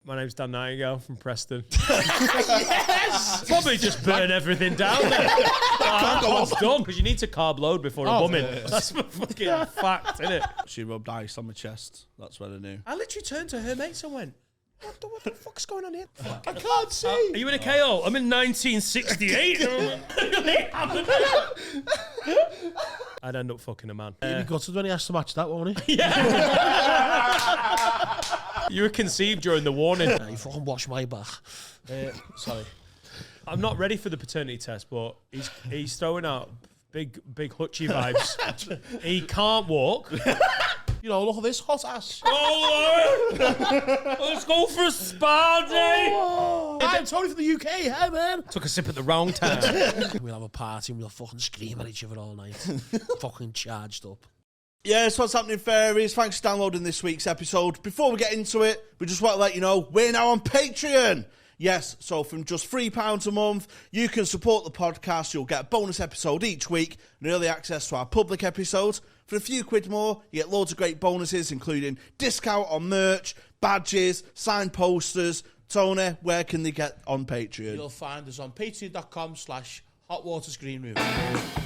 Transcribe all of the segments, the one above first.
My name's Dan Nightingale from Preston. Yes! Probably just burn everything down there. That's done, because you need to carb load before a bumming. That's a fucking fact, isn't it? She rubbed ice on my chest. That's what I knew. I literally turned to her mates and went, what the fuck's going on here? I can't see. Are you in a KO? I'm in 1968. I'd end up fucking a man. He'd be gutted when he has to match that, won't he? You were conceived during the warning. You fucking wash my back. Sorry. I'm not ready for the paternity test, but he's throwing out big hutchie vibes. He can't walk. You know, look at this hot ass. Oh, let's go for a spa day. I'm Tony from the UK. Hey, man. Took a sip at the wrong time. We'll have a party and we'll fucking scream at each other all night. Fucking charged up. Yes, what's happening, fairies? Thanks for downloading this week's episode. Before we get into it, we just want to let you know we're now on Patreon. Yes, so from just £3 a month, you can support the podcast. You'll get a bonus episode each week and early access to our public episodes. For a few quid more, you get loads of great bonuses, including discount on merch, badges, signed posters. Tony, where can they get on Patreon? You'll find us on patreon.com/HotWaterComedyClub.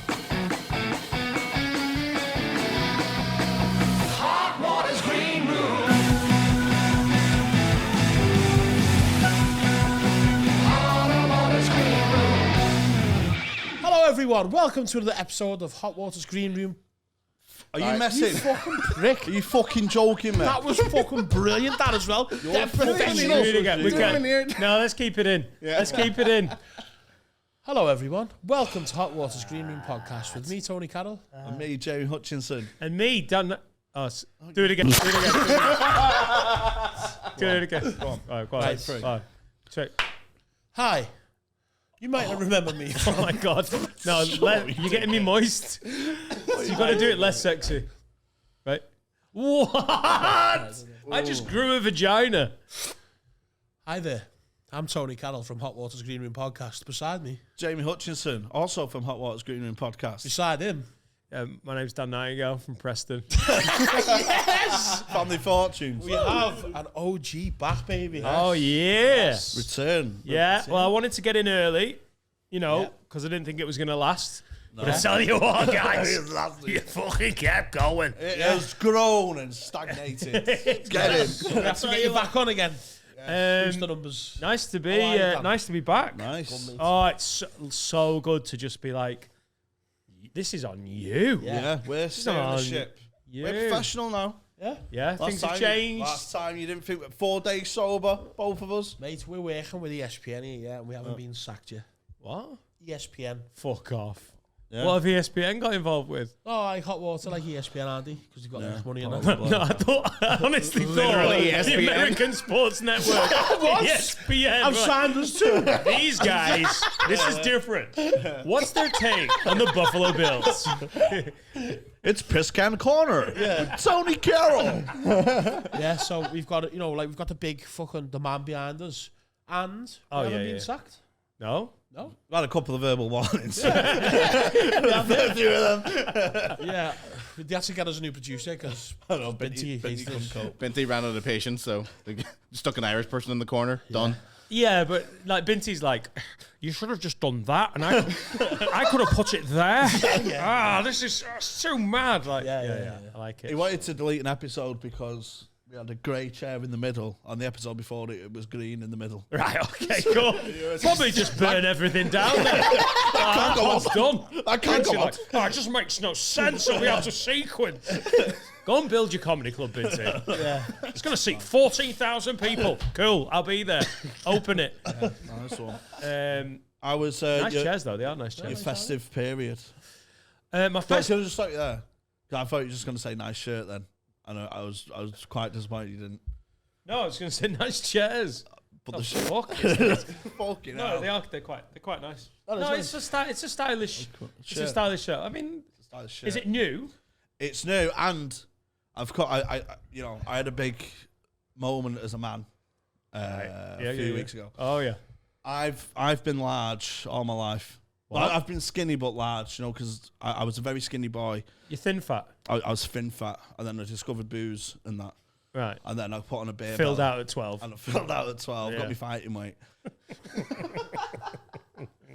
Hello everyone, welcome to another episode of Hot Water's Green Room. Are you messing? You fucking prick. Are you fucking joking, man? That was fucking brilliant, that as well. They're professionals. No, let's keep it in. Let's keep it in. Hello everyone, welcome to Hot Water's Green Room podcast with me, Tony Carroll. And me, Jamie Hutchinson. And me, Dan. Oh, do it again. Do it again. Do it again. Go on. All right, go on. Right, three. All right. Check. Hi. You might not remember me. Oh my God. No, you're getting me moist. So you got to do it less sexy. Right? What? I just grew a vagina. Hi there. I'm Tony Carroll from Hot Water's Green Room podcast. Beside me, Jamie Hutchinson, also from Hot Water's Green Room podcast. beside him, My name's Dan Nightingale from Preston. yes, Family Fortunes. we have an OG back, baby. Oh, yeah. Return. Yeah, well, I wanted to get in early, because I didn't think it was going to last. But I tell you what, guys, you fucking kept going. It has grown and stagnated. Get in. We have to get you back on again. Boost the numbers. Nice to be, How are you, Dan? nice to be back. Nice. Oh, it's so good to just be like, this is on you. Yeah, we're steering the ship. You. We're professional now. Yeah, things have changed. Last time you didn't think 4 days sober, both of us. Mate, we're working with ESPN here, yeah, and we haven't been sacked yet. What? ESPN. Fuck off. Yeah. What have ESPN got involved with? Oh, I Hot Water like ESPN, Andy, because they've got less money in it. No, I honestly thought the American Sports Network. ESPN. I've signed us too. These guys, this is different. What's their take on the Buffalo Bills? It's Piss Can Corner. Yeah. Tony Carroll. Yeah, so we've got, we've got the big fucking demand behind us, and we haven't been sacked. No? No. We've had a couple of verbal warnings. Yeah, they had to get us a new producer because Binty ran out of patience, so they stuck an Irish person in the corner. Done. Yeah, but like Binty's like, you should have just done that, and I could have put it there. This is so mad. Like, I like it. He wanted to delete an episode because we had a grey chair in the middle. On the episode before it was green in the middle. Right, okay, cool. Probably just burn everything down there. That's done. I can't go on. It just makes no sense that we have to sequence. Go and build your comedy club, Binty. Yeah. It's going to seat 14,000 people. Cool, I'll be there. Open it. Nice one. I was nice chairs, though. They are nice chairs. Your festive period. My Can I first... just stop you there? I thought you were just going to say nice shirt then. I know I was quite disappointed you didn't. No, I was going to say nice chairs. But the fuck. fucking No, hell. they are. They're quite nice. Oh, No, it's a stylish. It's a stylish shirt. I mean, is it new? It's new, and I've got. I had a big moment as a man a few weeks ago. Oh yeah. I've been large all my life. Well, I've been skinny but large, because I was a very skinny boy. You're thin fat. I was thin fat, and then I discovered booze and that. Right. And then I put on a beer Filled belly. out at 12. And I filled out at 12. Yeah. Got me fighting weight.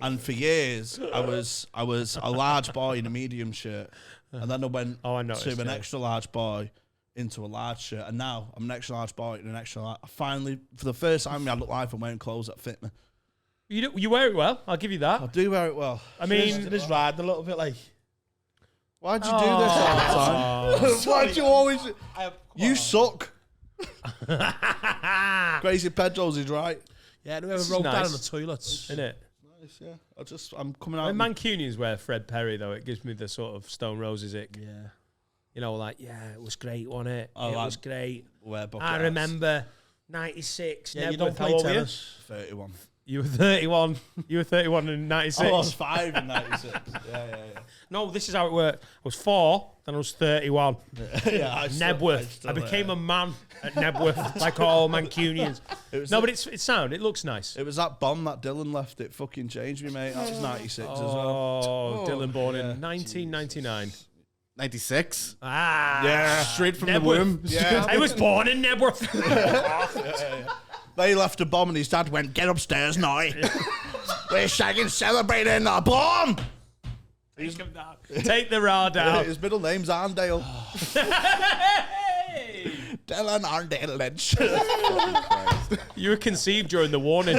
And for years, I was a large boy in a medium shirt. And then I went to an extra large boy into a large shirt. And now I'm an extra large boy in an extra large. I finally, for the first time in my adult life, I'm wearing clothes that fit me. You wear it well. I'll give you that. I do wear it well. I mean, it is riding a little bit like. Why'd you do this all the time? Why'd you always... You suck. Crazy Pedro's is right. Yeah, whoever wrote that in the toilets. Isn't it? Nice, yeah. I'm coming out... When Mancunians wear Fred Perry, though, it gives me the sort of Stone Roses ick. Yeah. You know, like, yeah, it was great, wasn't it? Oh, it like, was great. Wear bucket I hats. remember 96. Yeah, you don't play tennis. 31. You were 31. You were 31 in 96. I was 5 in 96. Yeah. No, this is how it worked. I was 4, then I was 31. Yeah, Nebworth. I became a man at Nebworth, like all Mancunians. But it's sound. It looks nice. It was that bomb that Dylan left. It fucking changed me, mate. That was 96 as well. Oh, Dylan born in 1999. 96? Ah. Yeah. Straight from Nebworth. the womb. Yeah. I was born in Nebworth. They left a bomb and his dad went, get upstairs now. We're shagging celebrating a bomb. Take the rah down. His middle name's Arndale. Hey! Dylan Arndale Lynch. You were conceived during the warning.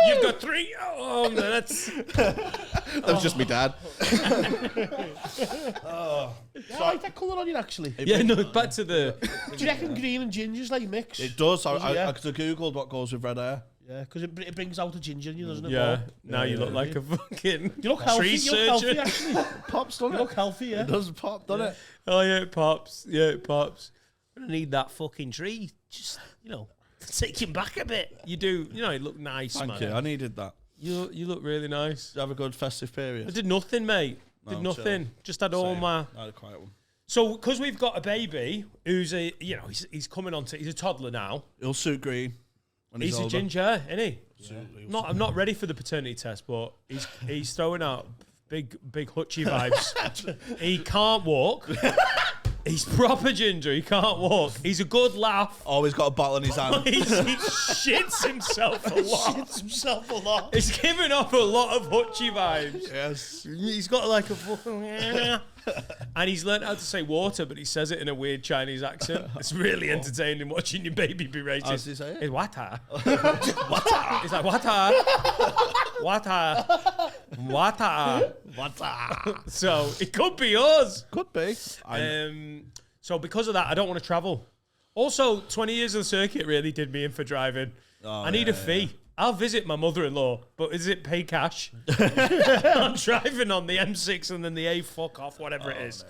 You've got 3. Oh, no, that's... That was just me dad. Yeah, I like that colour on you, actually. Yeah, no, back to the... Do you reckon green and ginger's like mix? It does. I yeah. googled what goes with red hair. Yeah, because it brings out the ginger in you, doesn't it? Yeah, Paul? now you look like a fucking You look healthy. tree You look healthy, surgeon. actually. Pops, doesn't You it? look healthy, yeah. It does pop, doesn't it? Oh, yeah, it pops. Yeah, it pops. I don't need that fucking tree. Just, take him back a bit. You do. You look nice, Thank man. you. I needed that. You look really nice. Did you have a good festive period? I did nothing, mate. No, Did nothing. chill. Just had all Same. my... I had a quiet one. So, because we've got a baby who's he's coming on to... He's a toddler now. He'll suit green. When He's a older. ginger, isn't he? Yeah. I'm not ready for the paternity test, but he's throwing out big hutchie vibes. He can't walk. He's proper ginger. He can't walk. He's a good laugh. Always got a bottle in his hand. he shits himself a lot. Shits himself a lot. He's giving off a lot of hutchie vibes. Yes. He's got like a fucking... And he's learned how to say water, but he says it in a weird Chinese accent. It's really entertaining watching your baby be rated. How does he say it? It's water. Water. It's like water. Water. Water. So it could be us. Could be. So because of that, I don't want to travel. Also, 20 years of the circuit really did me in for driving. I need a fee. I'll visit my mother-in-law, but is it pay cash? I'm driving on the M6 and then the A fuck off, whatever it is.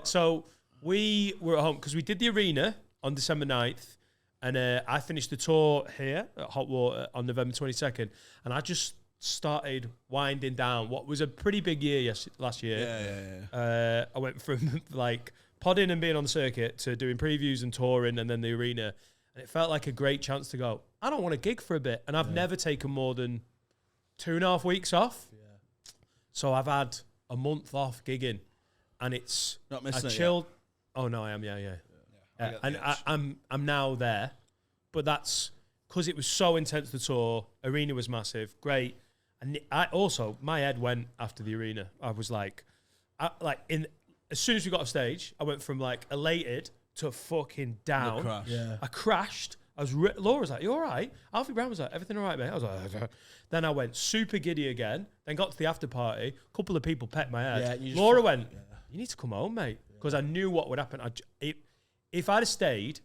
So we were at home because we did the arena on December 9th, and I finished the tour here at Hot Water on November 22nd, and I just started winding down what was a pretty big year last year. Yeah. I went from like podding and being on the circuit to doing previews and touring and then the arena. And it felt like a great chance to go, I don't want to gig for a bit. And I've never taken more than 2.5 weeks off. Yeah. So I've had a month off gigging. And it's Not missing a it chilled. Oh no, I am, yeah. And I'm now there. But that's because it was so intense, the tour. Arena was massive, great. And my head went after the arena. I was like, as soon as we got off stage, I went from like elated to fucking down. Crash. Yeah. I crashed. Laura was like, you all right? Alfie Brown was like, everything all right, mate? I was like, then I went super giddy again, then got to the after party. A couple of people pecked my head. Yeah, Laura went, you need to come home, mate. Because I knew what would happen. If I'd have stayed,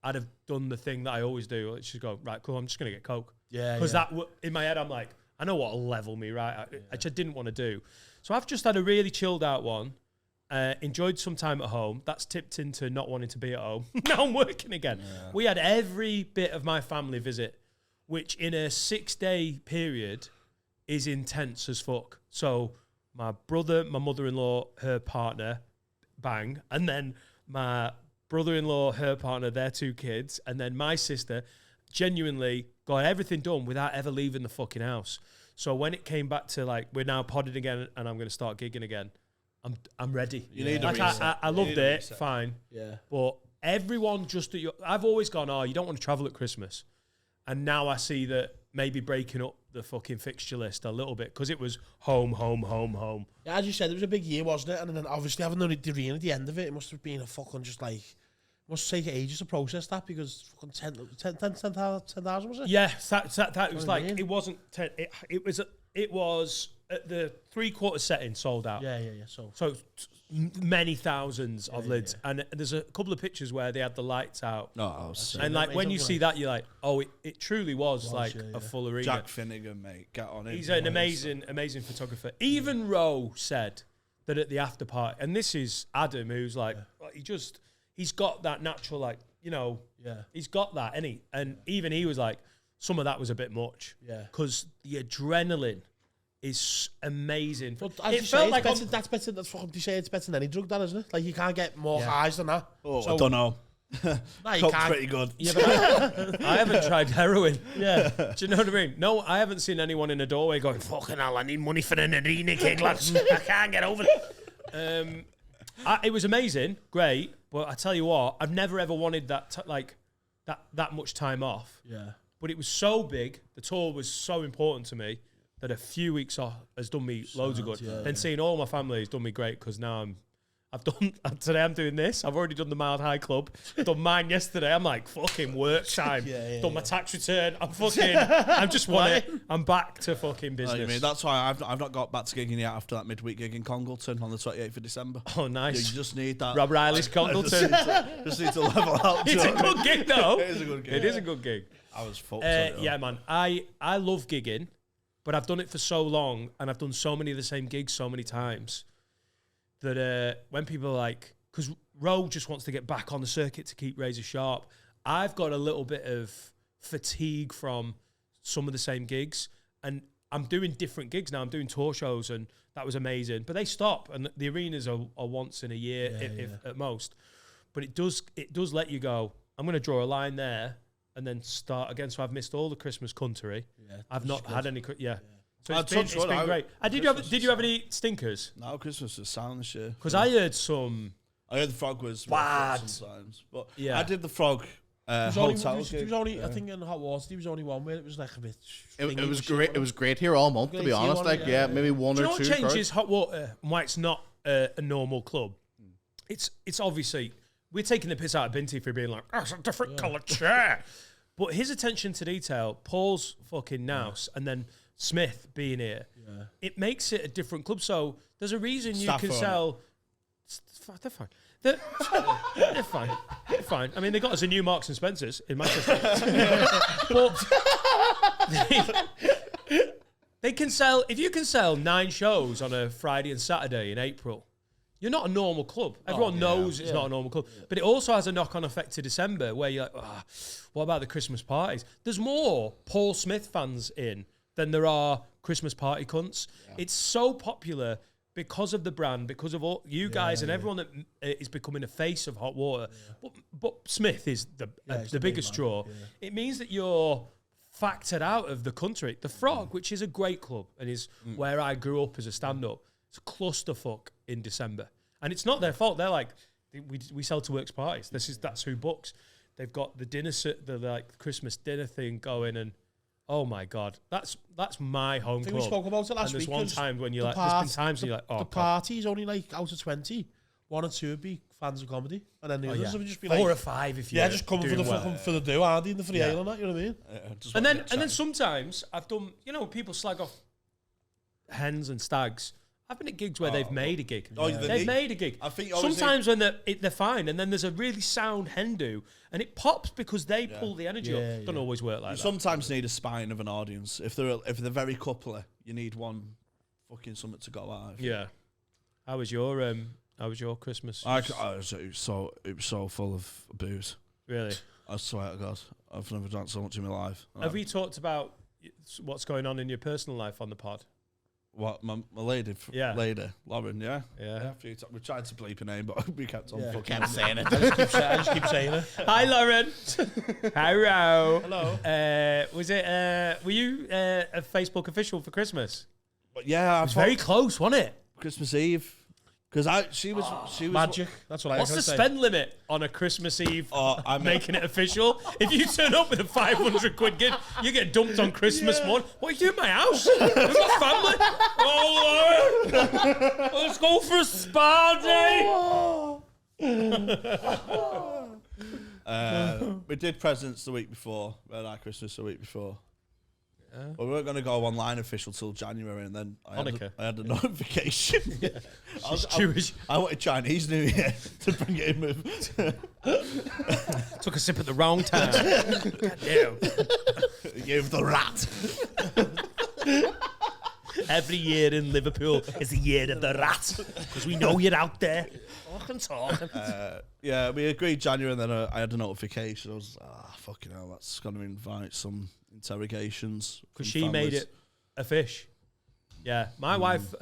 I'd have done the thing that I always do. She'd go, right, cool, I'm just going to get coke. Yeah. Because in my head, I'm like, I know what'll level me, right? Which I didn't want to do. So I've just had a really chilled out one. Enjoyed some time at home. That's tipped into not wanting to be at home. Now I'm working again. Yeah. We had every bit of my family visit, which in a 6-day period is intense as fuck. So my brother, my mother-in-law, her partner, bang. And then my brother-in-law, her partner, their 2 kids. And then my sister genuinely got everything done without ever leaving the fucking house. So when it came back to like, we're now podded again and I'm going to start gigging again, I'm ready. You need a like reset. I loved it, fine. Yeah. But everyone just I've always gone, oh, you don't want to travel at Christmas. And now I see that maybe breaking up the fucking fixture list a little bit because it was home. Yeah, as you said, it was a big year, wasn't it? And then obviously having the arena at the end of it, it must have been a fucking just like, must take ages to process that because fucking 10,000 was it? Yeah, that was like, mean? it wasn't 10, it was at the 3/4 setting sold out. Yeah. So many thousands of lids. Yeah. And there's a couple of pictures where they had the lights out. And like when you see that, you're like, oh, it truly was like a full arena. Jack Finnegan, mate, get on it. He's an amazing photographer. Even Rowe said that at the after party, and this is Adam, who's like, he's got that natural, like, he's got that, and even he was like, some of that was a bit much. Yeah. Because the adrenaline is amazing. But as you say, that's better. That's what you say. It's better than any drug, that, isn't it? Like you can't get more highs than that. Oh, so, I don't know. No, you can't. Pretty good. Yeah, but I haven't tried heroin. Yeah. Do you know what I mean? No, I haven't seen anyone in a doorway going, fucking hell, I need money for an arena gig, lads. I can't get over it. It was amazing, great, but I tell you what, I've never ever wanted that that much time off. Yeah. But it was so big, the tour was so important to me that a few weeks off has done me loads of good. And seeing all my family has done me great because now today I'm doing this. I've already done the Mild High Club. Done mine yesterday. I'm like, fucking work time. Done my tax return. I'm back to fucking business. You mean, that's why I've not got back to gigging yet after that midweek gig in Congleton on the 28th of December. Oh, nice. You just need that. Rob Riley's Congleton. Just need to level out. It's a good gig, though. It is a good gig. It is a good gig. I was fucked on it. Yeah, man. I love gigging, but I've done it for so long and I've done so many of the same gigs so many times that when people are like, because Roe just wants to get back on the circuit to keep razor sharp, I've got a little bit of fatigue from some of the same gigs, and I'm doing different gigs now. I'm doing tour shows, and that was amazing. But they stop, and the arenas are once in a year, if at most. But it does let you go, I'm going to draw a line there and then start again. So I've missed all the Christmas country. Yeah, I've not had any. So it's been great. Did you have any stinkers? No, Christmas was sound this year. Because I heard some. I heard the frog was bad sometimes, but I did the frog. There was only I think in Hot Water there was only one where it was like a bit. It was great. It was great here all month, to be honest. Maybe one or two. Do you know what changes Hot Water and why it's not a normal club? It's obviously we're taking the piss out of Binty for being like, oh, it's a different coloured chair. But his attention to detail, Paul's fucking nous, and then Smith being here, it makes it a different club. So there's a reason you can sell. They're fine. They're fine. They're fine. I mean, they got us a new Marks and Spencers in Manchester. But they can sell. If you can sell 9 shows on a Friday and Saturday in April, you're not a normal club. Everyone knows it's not a normal club. But it also has a knock-on effect to December where you're like, what about the Christmas parties? There's more Paul Smith fans in than there are Christmas party cunts. Yeah. It's so popular because of the brand, because of all you guys and everyone that is becoming a face of Hot Water. Yeah. But Smith is the biggest draw. Yeah. It means that you're factored out of the country. The Frog, which is a great club and is where I grew up as a stand-up, it's a clusterfuck in December. And it's not their fault. They're like, we sell to works parties. That's who books. They've got the dinner, the like Christmas dinner thing going, and oh my God, that's my home club. We spoke about it last week. And there's one time when you're like, there's been times when you're like, oh, the party's only like out of 20, 1 or 2 would be fans of comedy, and then the others would just be 4 like or 5 if you just coming for the fucking for the do, aren't they, in the free ale and that, you know what I mean? And then sometimes I've done, people slag off hens and stags. I've been at gigs where they've made a gig. They've made a gig. I think sometimes when they're fine, and then there's a really sound hen do, and it pops because they pull the energy up. Don't always work like that. You sometimes need a spine of an audience. If they're very couply, you need one fucking something to go out. Yeah. How was your Christmas? It was so full of booze. Really? I swear to God, I've never drank so much in my life. Have we talked about what's going on in your personal life on the pod? What, my lady, Lauren, yeah? We tried to bleep her name, but we kept on fucking saying it. I just keep saying it. Hi, Lauren. Hello. Hello. Were you a Facebook official for Christmas? But yeah, it was very close, wasn't it? Christmas Eve. Because she was Magic. That's what I was What's the going to say. spend limit on a Christmas Eve? I'm making it official. If you turn up with a 500 quid gift, you get dumped on Christmas morning. What are you doing in my house? With my family? Oh, Lord. Let's go for a spa day. We did presents the week before. We had our Christmas the week before. But we weren't going to go online official till January, and then I had a notification. She's Jewish. I wanted Chinese New Year to bring it in with. Took a sip at the wrong time. God damn. Gave the rat. Every year in Liverpool is the year of the rat. Because we know you're out there. Fucking talking. Yeah, we agreed January, and then I had a notification. I was fucking hell, that's going to invite some interrogations. Because she made it a fish. Yeah, my wife,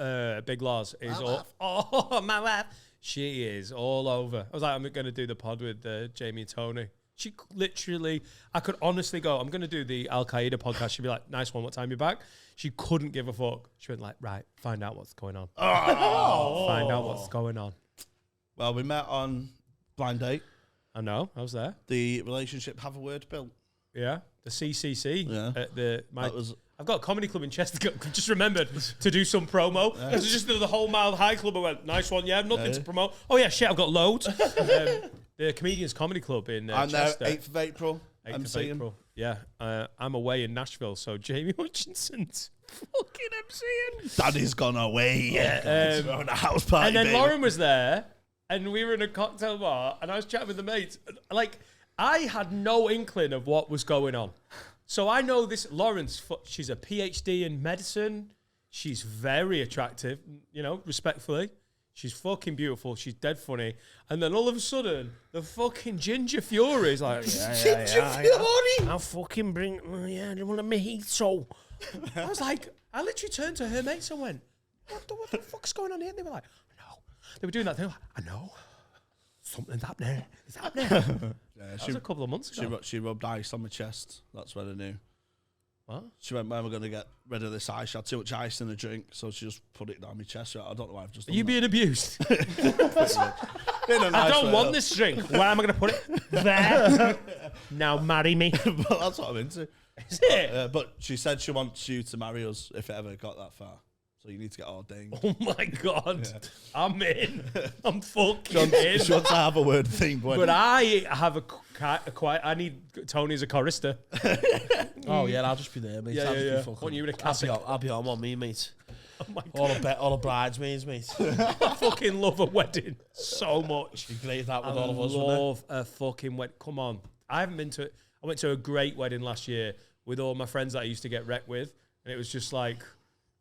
Big Loz, is my wife. She is all over. I was like, I'm going to do the pod with Jamie and Tony. She literally, I could honestly go, I'm going to do the Al Qaeda podcast. She'd be like, nice one, what time you back? She couldn't give a fuck. She went like, right, find out what's going on. Find out what's going on. Well, we met on Blind Date. I know, I was there. The relationship have a word built. Yeah, the CCC. Yeah. I've got a comedy club in Chester. Just remembered to do some promo. Yeah. It was just the whole Mile High Club. I went, nice one, yeah, nothing to promote. Oh yeah, shit, I've got loads. The Comedians Comedy Club in Chester. 8th of April. 8th of April. Yeah, I'm away in Nashville, so Jamie Hutchinson's fucking MCing. Daddy's gone away. Yeah, we're on a house party. And then baby. Lauren was there, and we were in a cocktail bar, and I was chatting with the mates. Like, I had no inkling of what was going on. So I know this Lauren's. She's a PhD in medicine. She's very attractive, you know, respectfully. She's fucking beautiful. She's dead funny. And then all of a sudden, the fucking Ginger Fury is like, Ginger Fury? I'll fucking bring, I don't want a mojito. I was like, I literally turned to her mates and went, what the fuck's going on here? And they were like, I know. They were doing that thing. Like, I know. Something's happening. It's happening. That was a couple of months ago. She rubbed ice on my chest. That's when I knew. What? She went, when we're going to get rid of this ice? She had too much ice in the drink, so she just put it down my chest. I don't know why I've just done Are you that. being abused? I don't want this drink. Where am I going to put it? There. Now marry me. But that's what I'm into. Is it? But she said she wants you to marry us if it ever got that far. So you need to get ordained. Oh my God. Yeah. I'm in. I'm fucking in. She wants to have a word thing. But I have a quite. I need Tony as a chorister. Oh yeah, I'll just be there, mate. Yeah. Want you in a cassock? I'll be on me, mate. Oh my God. All the bridesmaids, mate. I fucking love a wedding so much. Be great that with all of us. Love a fucking wedding. Come on. I haven't been to it. I went to a great wedding last year with all my friends that I used to get wrecked with, and it was just like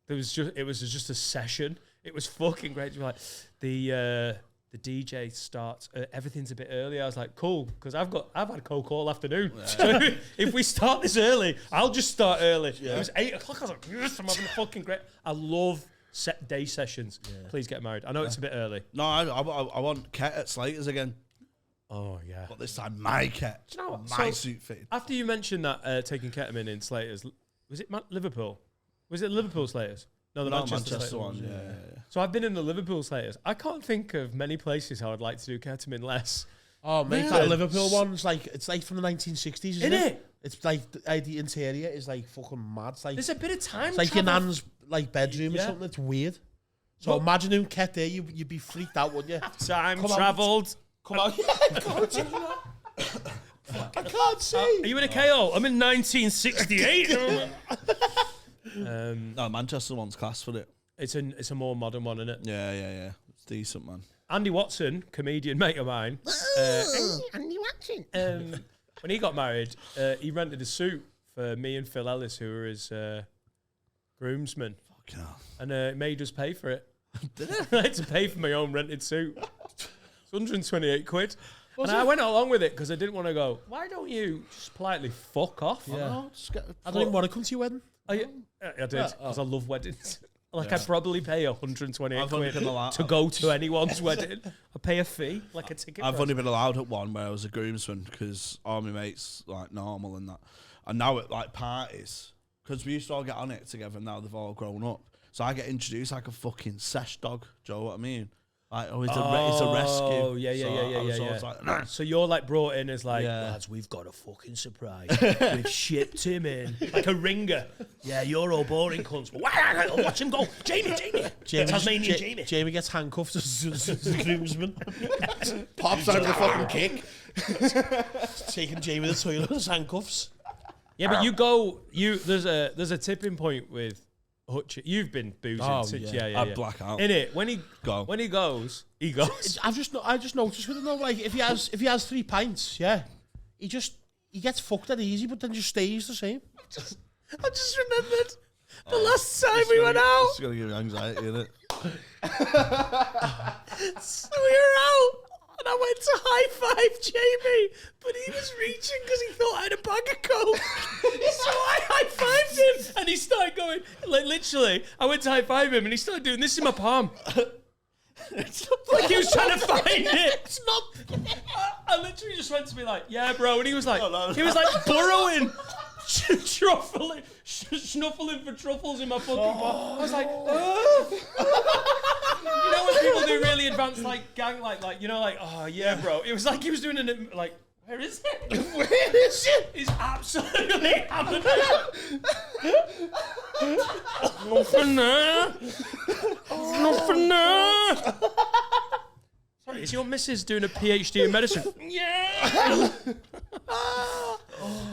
it was just a session. It was fucking great. Like the DJ starts. Everything's a bit early. I was like, cool, because I've had coke all afternoon. Yeah. So if we start this early, I'll just start early. Yeah. It was 8 o'clock. I was like, yes, I'm having a fucking great. I love set day sessions. Yeah. Please get married. I know it's a bit early. No, I want Ket at Slater's again. Oh yeah. But this time my Ket. Do you know what? My suit fitted. After you mentioned that taking ketamine in Slater's, was it Liverpool? Was it Liverpool Slaters? No, the Manchester one. Yeah. So I've been in the Liverpool Slaters. I can't think of many places how I'd like to do ketamine less. Oh, mate, Really? that Liverpool one, it's like from the 1960s, isn't Isn't it? it? It's like the interior is like fucking mad. It's like There's a bit of time. it's like your travel. nan's like bedroom or Yeah. something. It's weird. So Well- imagine who kept there, you'd be freaked out, wouldn't you? Time Come on. travelled. Come on. I can't see. Are you in a KO? I'm in 1968. No, Manchester one's class for it. It's a more modern one, isn't it? Yeah. It's decent, man. Andy Watson, comedian mate of mine. Andy Watson. When he got married, he rented a suit for me and Phil Ellis, who were his groomsmen, Fucking hell. and made us pay for it. I had to pay for my own rented suit. It's 128 quid. And I went along with it because I didn't want to go, why don't you just politely fuck off? Yeah. Just get I don't even want to come to your wedding. I did, because I love weddings. Like, I'd probably pay 128 I've only quid been allowed- to go to anyone's wedding. I pay a fee, like a ticket. I've price. only been allowed at one where I was a groomsman because all my mates like normal and that. And now at like parties, because we used to all get on it together, now they've all grown up. So I get introduced like a fucking sesh dog. Do you know what I mean? Like, it's a rescue. Oh, yeah. Like, So you're like brought in as like, Yeah. lads, we've got a fucking surprise. We've shipped him in. Like a ringer. Yeah, you're all boring cunts. Watch him go. Jamie. Tasmanian Jamie. Jamie gets handcuffed as the groomsman. pops out of the fucking kick. Taking Jamie to the toilet as handcuffs. Yeah, but there's a tipping point with Hutch. You've been boozing since, yeah. I black out. In it, when he goes. I just noticed with him though, like if he has 3 pints, he gets fucked that easy, but then just stays the same. I just remembered the last time we went out. It's gonna give you anxiety, innit? So we were out, and I went to high five Jamie, but he was reaching because he thought I had a bag of coke. So I high fived him, and he started going. Like literally, I went to high five him, and he started doing this in my palm. Like he was trying to find it. It's not. I literally just went to be like, "Yeah, bro," and he was like, burrowing, snuffling for truffles in my fucking palm. I was like, You know when people do really advanced like gang, like oh yeah, bro. It was like he was doing an like. Where is it? Where is it? He's absolutely hammered. Nothing there. Nothing there. Sorry, is your missus doing a PhD in medicine? Yeah.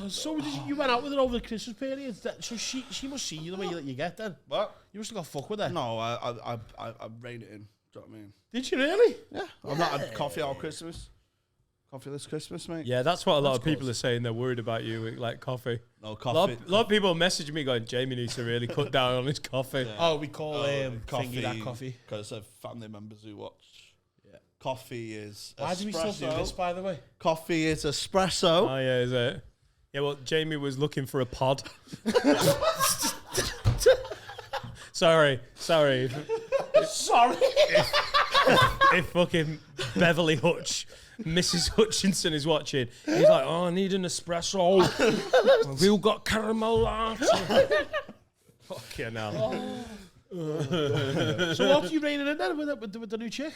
So you went out with her over the Christmas period. So she must see you the way you get then. What? You must have got fuck with her. No, I rein it in. Do you know what I mean? Did you really? Yeah. I've not had coffee all Christmas. Coffee this Christmas, mate. Yeah, that's what a lot of people are saying. They're worried about you with like coffee. No coffee. A lot of people message me going, Jamie needs to really cut down on his coffee. Yeah. Oh, we call Thingy that coffee. Because of family members who watch. Yeah. Coffee is Why do we still do this, by the way? Coffee is espresso. Oh, yeah, is it? Yeah, well, Jamie was looking for a pod. Sorry. If fucking Beverly Hutch, Mrs. Hutchinson is watching, he's like, oh, I need an espresso. Have you got caramel latte? Fucking hell. So what are you reining in then with the new chick?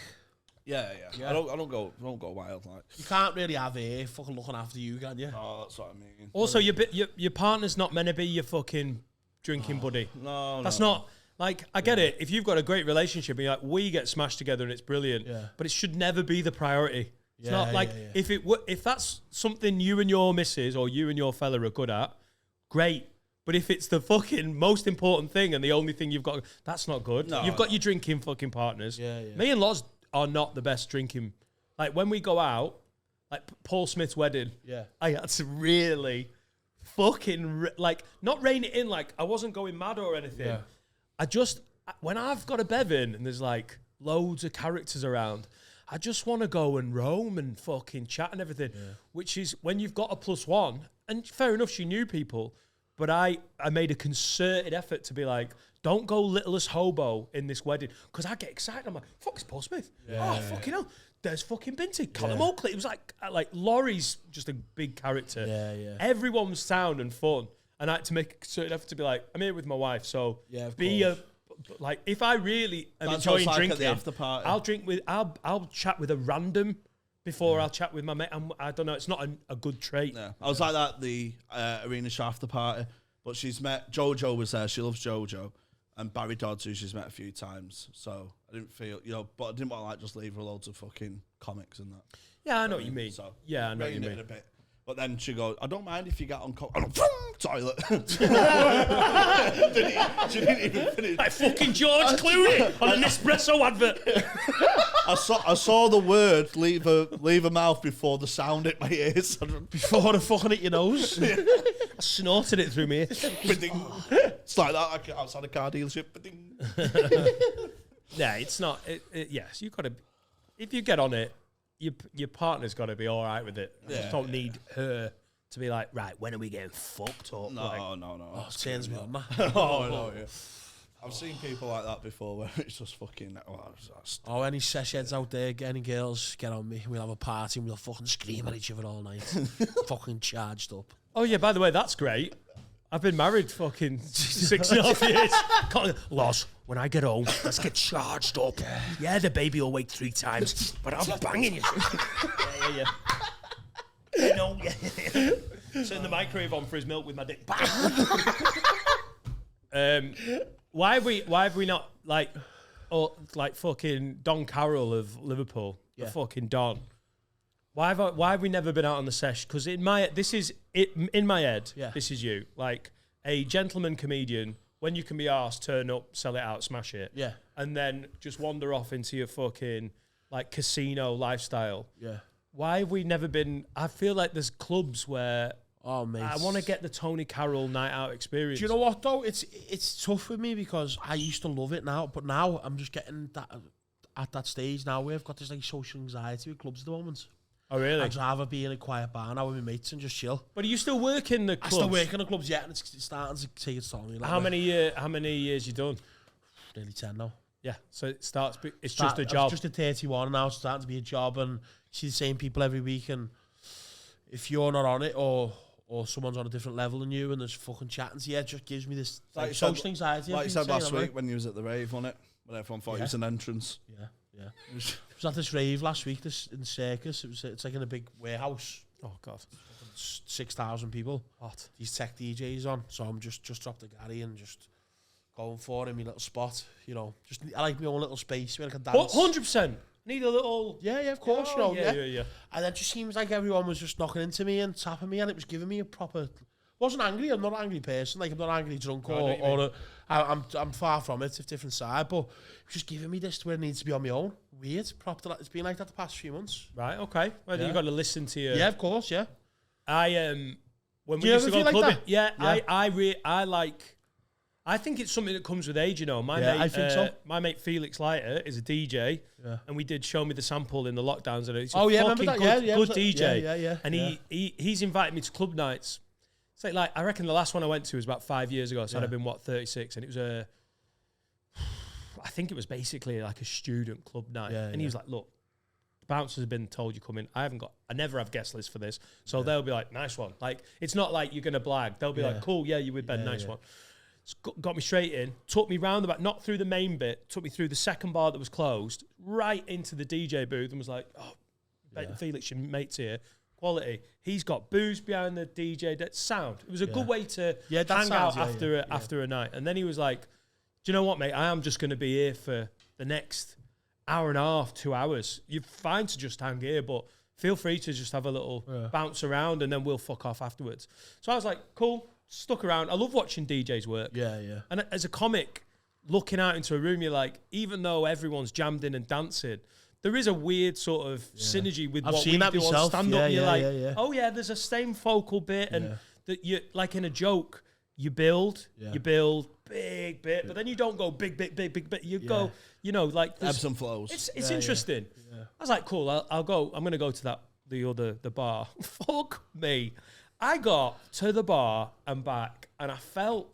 Yeah. I don't go wild like. You can't really have her fucking looking after you, can you? Oh, that's what I mean. Also, your partner's not meant to be your fucking drinking buddy. No, That's not. Like, I get it. If you've got a great relationship and you're like, we get smashed together and it's brilliant, but it should never be the priority. It's not like if that's something you and your missus or you and your fella are good at, great. But if it's the fucking most important thing and the only thing you've got, that's not good. You've got your drinking fucking partners. Me and Loz are not the best drinking. Like, when we go out, like Paul Smith's wedding, I had to really fucking, not rein it in. Like, I wasn't going mad or anything. Yeah. When I've got a Bevan and there's like loads of characters around, I just want to go and roam and fucking chat and everything, which is when you've got a +1, and fair enough, she knew people, but I made a concerted effort to be like, don't go littlest hobo in this wedding, because I get excited. I'm like, fuck, it's Paul Smith. Fucking hell. There's fucking Binty, Colin Oakley. It was like Laurie's just a big character. Everyone was sound and fun. And I had to make a concerted effort to be like, I'm here with my wife, so if I really am enjoying drinking, at the after party. I'll chat with a random before I'll chat with my mate. I don't know, it's not a good trait. Yeah. I was like that at the Arena Show after party, but she's met, Jojo was there, she loves Jojo, and Barry Dodds, who she's met a few times, so I didn't feel, but I didn't want to just leave her loads of fucking comics and that. Yeah, I know what you mean. So, I know what you mean. A bit. But then she goes, I don't mind if you get on toilet. She didn't even finish. Like fucking George Clooney on an espresso advert. I saw the word leave her mouth before the sound hit my ears. Before the fucking hit your nose. I snorted it through my ears. It's like that, like outside a car dealership. Yeah, it's not. Yes, you got to. If you get on it, your partner's got to be all right with it. You just don't need her to be like, right, when are we getting fucked up? No. Oh, it turns me on, man. No. I've seen people like that before where it's just fucking... any seshheads out there, any girls, get on me. We'll have a party and we'll fucking scream at each other all night. Fucking charged up. Oh, yeah, by the way, that's great. I've been married fucking 6.5 years. Loss, when I get home, let's get charged up. Yeah, the baby will wake 3 times, but I'm banging you. Yeah. You know, turn the microwave on for his milk with my dick. Why have we not like fucking Don Carroll of Liverpool, the fucking Don? Why have we never been out on the sesh? Because in my head, this is you, like a gentleman comedian. When you can be arsed, turn up, sell it out, smash it, and then just wander off into your fucking like casino lifestyle. Yeah. Why have we never been? I feel like there's clubs where I want to get the Tony Carroll night out experience. Do you know what though? It's tough for me because I used to love it now, but now I'm just getting that at that stage now where I've got this like social anxiety with clubs at the moment. Oh really? I'd rather be in a quiet bar now with my mates and just chill. But are you still working the clubs? I still work in the clubs, yeah, and it's starting to take its toll on me. Like how many years you done? Nearly 10 now. Yeah, so it starts. It's just a job. It's just a 31 now. It's starting to be a job, and you see the same people every week. And if you're not on it, or someone's on a different level than you, and there's fucking chatting to you, it just gives me this like social anxiety. Like you said last week when you was at the rave, wasn't it? When everyone thought it was an entrance. Yeah. It was at this rave last week. In the circus. It's like in a big warehouse. Oh god, 6,000 people. What? These tech DJs on. So I'm just dropped the Gary and just going for it in my little spot, you know. Just I like my own little space where I can dance. 100%. Need a little. Yeah, of course, you know. Yeah. And it just seems like everyone was just knocking into me and tapping me, and it was giving me a proper. Wasn't angry. I'm not an angry person. Like I'm not angry drunk I'm far from it. It's a different side, but it's just giving me this where it needs to be on my own. Weird. Proper. It's been like that the past few months. Right. Okay. Well, you got to listen to your. Yeah, of course. Yeah. When we used to go clubbing. Like yeah. I like. I think it's something that comes with age, you know. I think so. My mate Felix Leiter is a DJ, and we did Show Me the Sample in the lockdowns, and he's a fucking remember that? good DJ. Yeah. And he's invited me to club nights. It's like I reckon the last one I went to was about 5 years ago, so I'd have been 36, and it was I think it was basically like a student club night, and he was like, "Look, the bouncers have been told you come in. I never have guest list for this, so they'll be like, nice one. Like it's not like you're gonna blag. They'll be like, cool, you with Ben, nice one." Got me straight in, took me round the back, not through the main bit, took me through the second bar that was closed, right into the DJ booth, and was like, Felix, your mate's here. Quality. He's got booze behind the DJ. That sound. It was a good way to hang out after a night. And then he was like, do you know what, mate? I am just going to be here for the next hour and a half, 2 hours. You're fine to just hang here, but feel free to just have a little bounce around, and then we'll fuck off afterwards. So I was like, cool. Stuck around. I love watching DJs work. Yeah. And as a comic, looking out into a room, you're like, even though everyone's jammed in and dancing, there is a weird sort of synergy with what we do on stand-up. You're like, oh yeah, there's a same focal bit, and that you like in a joke, you build big bit, but then you don't go big bit. You go, you know, like ebbs and flows. It's interesting. Yeah. I was like, cool. I'll go. I'm gonna go to the bar. Fuck me. I got to the bar and back, and I felt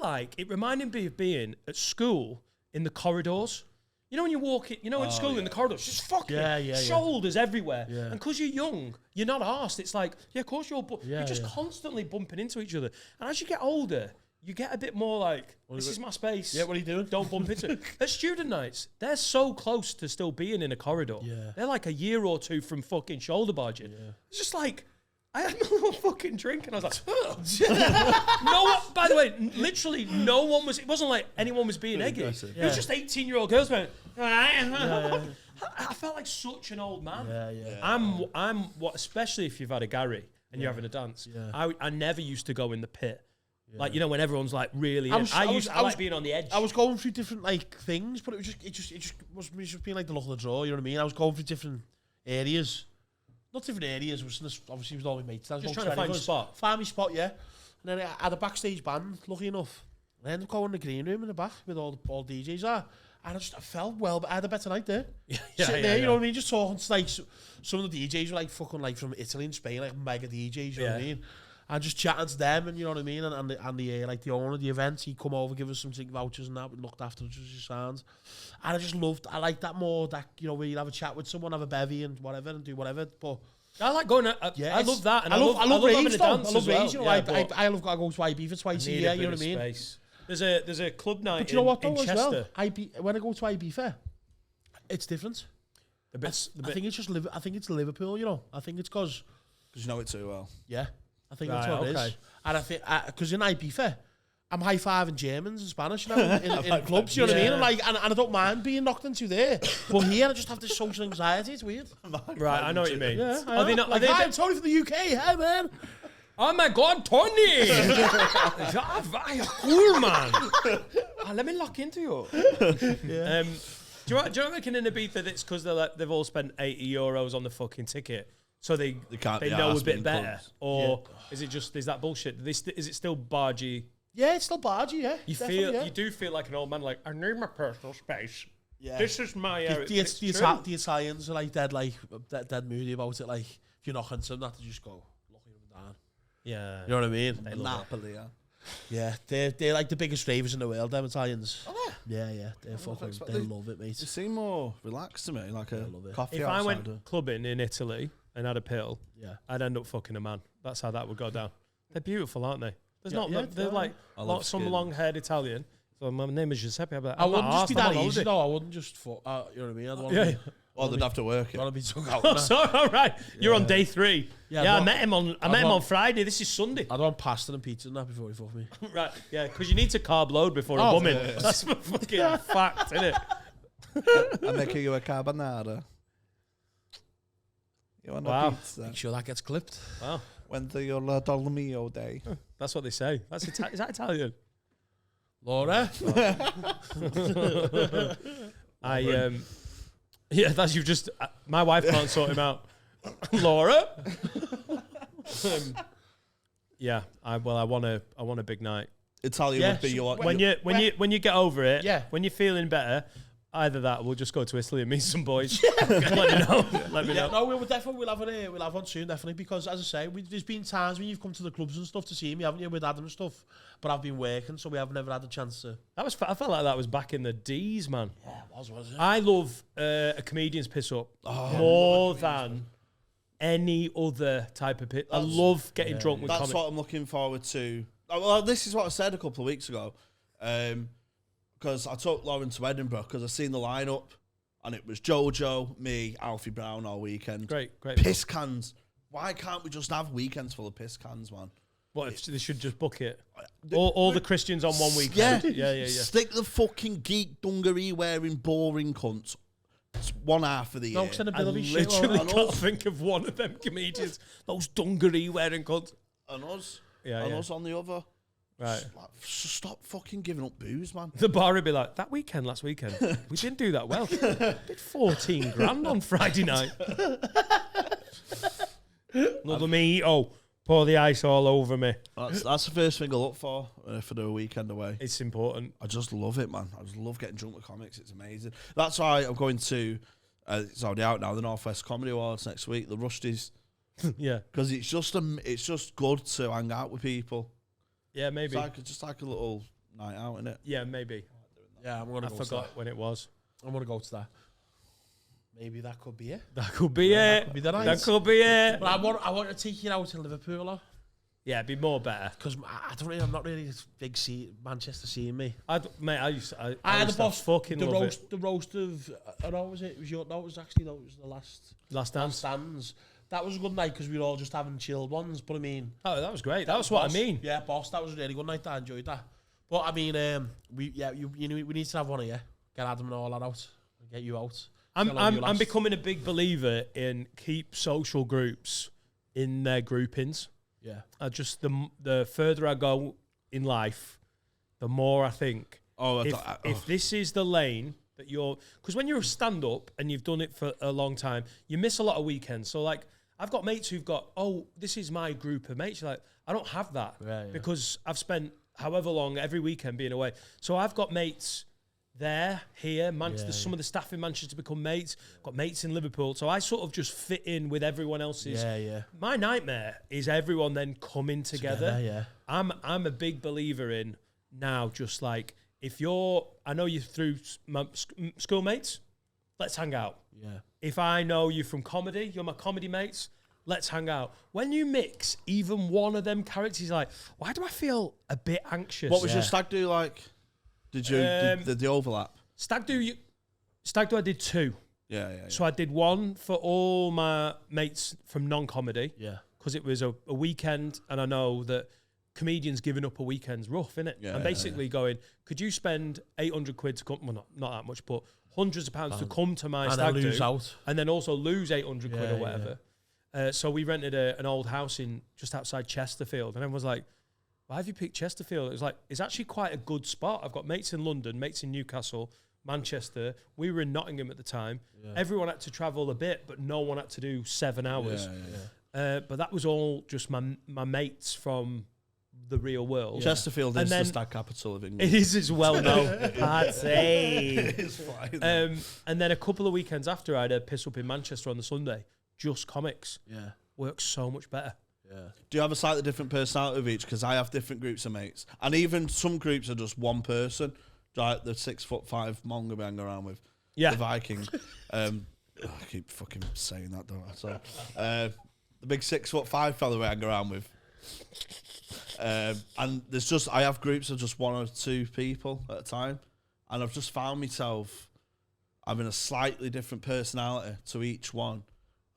like it reminded me of being at school in the corridors. You know when you walk in, at school in the corridors, just fucking shoulders everywhere. Yeah. And because you're young, you're not arsed. It's like, of course you're just constantly bumping into each other. And as you get older, you get a bit more like, this is my space. Yeah, what are you doing? Don't bump into it. At student nights, they're so close to still being in a corridor. Yeah. They're like a year or two from fucking shoulder barging. Yeah. It's just like, I had a little fucking drink, and I was like, no one, by the way, literally no one was, it wasn't like anyone was being eggy. It was just 18-year-old girls going, I felt like such an old man. I'm what, especially if you've had a Gary and you're having a dance. Yeah. I never used to go in the pit. Yeah. Like, when everyone's like really, I like being on the edge. I was going through different like things, but it just was being like the luck of the draw, you know what I mean? I was going through different areas. Not different areas, obviously with all my mates. I was just trying to find a spot. Find my spot, yeah. And then I had a backstage band, lucky enough. I ended up going in the green room in the back with all DJs are. And I felt well, but I had a better night there. Sitting there, you know what I mean? Just talking to like some of the DJs were like fucking like from Italy and Spain, like mega DJs, you know what I mean? And just chatting to them, and you know what I mean? And the like the owner of the event, he'd come over, give us some vouchers and that, we looked after us as it sounds. And I like that more, that, where you'd have a chat with someone, have a bevy and whatever, and do whatever. But I like going. I love that, and I love rage, having a dance I love as well. rage. You know, I love. I go to IB for twice a year. You know what I mean? Space. There's a club night. But you know what though, in as Chester. well? IB, when I go to IB fair, it's different. I think it's just I think it's Liverpool. You know, I think it's because you know it too well. Yeah, I think that's what it is. And I think because in IB fair, I'm high fiving Germans and Spanish now in clubs. You know what I mean? And like, and I don't mind being knocked into there, but here I just have this social anxiety. It's weird. Right, I know what you mean. Yeah, are they not? Like, hi, I'm Tony from the UK. Hi, man. Oh my God, Tony! Cool, man. Let me lock into you. Yeah. Do you reckon in Ibiza it's because they've all spent €80 on the fucking ticket, so they know a bit better, or is that bullshit? Is it still bargy? Yeah, it's still bargy. Yeah, you do feel like an old man. Like, I need my personal space. Yeah, this is my area. The Italians are like dead moody about it. Like if you're knocking to them, that to just go looking them down. Yeah, you know what I mean. Napoli, yeah, they're like the biggest ravers in the world. Them Italians. Oh, yeah, they love it, mate. They seem more relaxed to me, like a coffee. If outside I went clubbing in Italy and had a pill, I'd end up fucking a man. That's how that would go down. They're beautiful, aren't they? They're like some long-haired Italian. So my name is Giuseppe. I wouldn't just be that easy though. I wouldn't just fuck. You know what I mean? I'd want Well, they'd have to work it. Want to be took out. Oh, sorry, all right. You're on day 3. Yeah, I met him on Friday. This is Sunday. I'd want pasta and pizza and that before he fucked me. Right, yeah, because you need to carb load before a woman. That's a fucking fact, isn't it? I'm making you a carbonara. You want Wow. a pizza? Make sure that gets clipped. Wow. When's your Dolomio day? That's what they say. Is that Italian? Laura? Yeah, that's you've just. My wife can't sort him out. Laura. Yeah, I want a big night. Italian would be your when you get over it. Yeah. When you're feeling better, either that, we'll just go to Italy and meet some boys. Let me know. No, we'll have one soon, definitely. Because as I say, there's been times when you've come to the clubs and stuff to see me, haven't you, with Adam and stuff. But I've been working, so we have never had a chance to. I felt like that was back in the D's, man. Yeah, it was, wasn't it? I love a comedian's piss up more than any other type of piss. I love getting drunk with That's what I'm looking forward to. Well, this is what I said a couple of weeks ago. Because I took Lauren to Edinburgh because I seen the lineup and it was Jojo, me, Alfie Brown all weekend. Great. Piss cans. Why can't we just have weekends full of piss cans, man? What if they should just book it? All the Christians on one weekend. Yeah. Stick the fucking geek dungaree wearing boring cunts. It's one half of the year. I literally can't think of one of them comedians. Those dungaree wearing cunts. And us. Yeah. Us on the other. Right. Stop fucking giving up booze, man. The bar would be like, last weekend, we didn't do that well. Did 14 grand on Friday night. Another mojito. Pour the ice all over me. That's the first thing I look for the weekend away. It's important. I just love it, man. I just love getting drunk with comics. It's amazing. That's why I'm going to, it's already out now, the Northwest Comedy Awards next week, the Rusties. Yeah. Because it's just good to hang out with people. Yeah, maybe. It's just like a little night out, isn't it? Yeah, maybe. Yeah, I forgot when it was. I'm going to go to that. Maybe that could be it. That could be it. Could be the night. That could be it. But I want to take you out to Liverpool. Yeah, it'd be more better. Because I'm not really a big Manchester seeing me. I had the boss fucking love it. The roast of, was it was the last dance. That was a good night because we were all just having chilled ones. But I mean, that was great. That was what I mean. Yeah, boss, that was a really good night. I enjoyed that. But I mean, we need to have one of you. Get Adam and all that out. Get you out. I'm becoming a big believer in keep social groups in their groupings. Yeah. The further I go in life, the more I think. If this is the lane that because when you're a stand-up and you've done it for a long time, you miss a lot of weekends. So like, I've got mates who've got, this is my group of mates. Like, I don't have that because I've spent however long every weekend being away. So I've got mates there, here, Manchester. Some of the staff in Manchester become mates. Got mates in Liverpool. So I sort of just fit in with everyone else's. Yeah. My nightmare is everyone then coming together. Yeah. I'm a big believer in now just like, I know you through schoolmates, let's hang out. Yeah. If I know you from comedy, you're my comedy mates, let's hang out. When you mix even one of them characters, like, why do I feel a bit anxious? What was your stag do like? Did you did the overlap? Stag do I did 2. Yeah. So I did one for all my mates from non-comedy. Yeah. Because it was a weekend, and I know that comedians giving up a weekend's rough, innit? Yeah, and basically going, could you spend 800 quid to come, well, not that much, but hundreds of pounds to come to my stag do, lose out. and then also lose 800 quid or whatever. So we rented an old house in just outside Chesterfield, and everyone was like, why have you picked Chesterfield? It was like, it's actually quite a good spot. I've got mates in London, mates in Newcastle, Manchester. We were in Nottingham at the time. Yeah. Everyone had to travel a bit, but no one had to do 7 hours. But that was all just my mates from the real world. Chesterfield is the stag capital of England. It is as well known. I'd say. It's fine. And then a couple of weekends after, I had a piss up in Manchester on the Sunday. Just comics. Yeah. Works so much better. Yeah. Do you have a slightly different personality of each? Because I have different groups of mates, and even some groups are just one person. Like the 6'5" Mong we hang around with, the Viking. I keep fucking saying that, don't I? So, the big 6'5" fella we hang around with. And there's just, I have groups of just 1 or 2 people at a time, and I've just found myself having a slightly different personality to each one.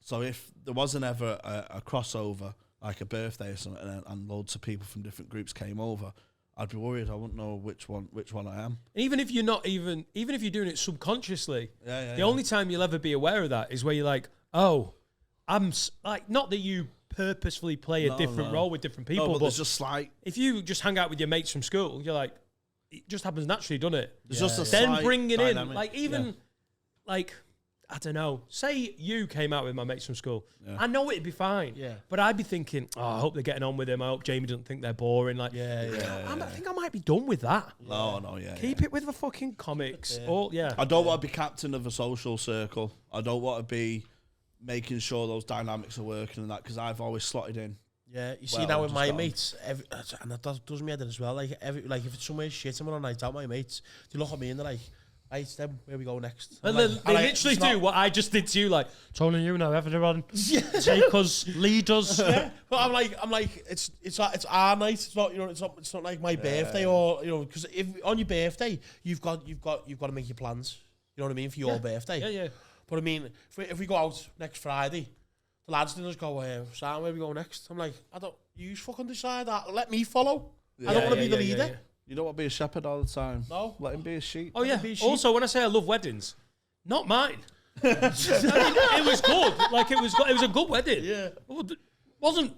So if there wasn't ever a crossover, like a birthday or something, and loads of people from different groups came over, I'd be worried. I wouldn't know which one I am. Even if you're not even if you're doing it subconsciously, the only time you'll ever be aware of that is where you're like, oh, I'm like, not that you purposefully play a different role with different people, but it's just like, if you just hang out with your mates from school, you're like, it just happens naturally, doesn't it? It's just a then slight bring it dynamic. in, like even like, I don't know, say you came out with my mates from school. I know it'd be fine. Yeah. But I'd be thinking, oh, I hope they're getting on with him. I hope Jamie doesn't think they're boring. Like, I think I might be done with that. Keep it with the fucking comics. I don't want to be captain of a social circle. I don't want to be making sure those dynamics are working and that, because I've always slotted in. Yeah, you see now with my mates, and that does me head in as well. Like if it's somewhere shit, I'm on a night out, my mates, they look at me and they're like, right, then where we go next? And then they literally do what I just did to you, like, Tony, you know, everyone take us, lead us. But I'm like, it's our night. It's not, you know, it's not like my birthday, or, you know, because if on your birthday you've got to make your plans. You know what I mean, for your birthday. Yeah. But I mean, if we go out next Friday, the lads didn't just go, Sam, where we go next? I'm like, you fucking decide that. Let me follow. I don't want to be the leader. Yeah. You don't want to be a shepherd all the time. No. Let him be a sheep. Oh, yeah. Also, when I say I love weddings, not mine. I mean, it was good. Like, it was a good wedding. Yeah. It wasn't...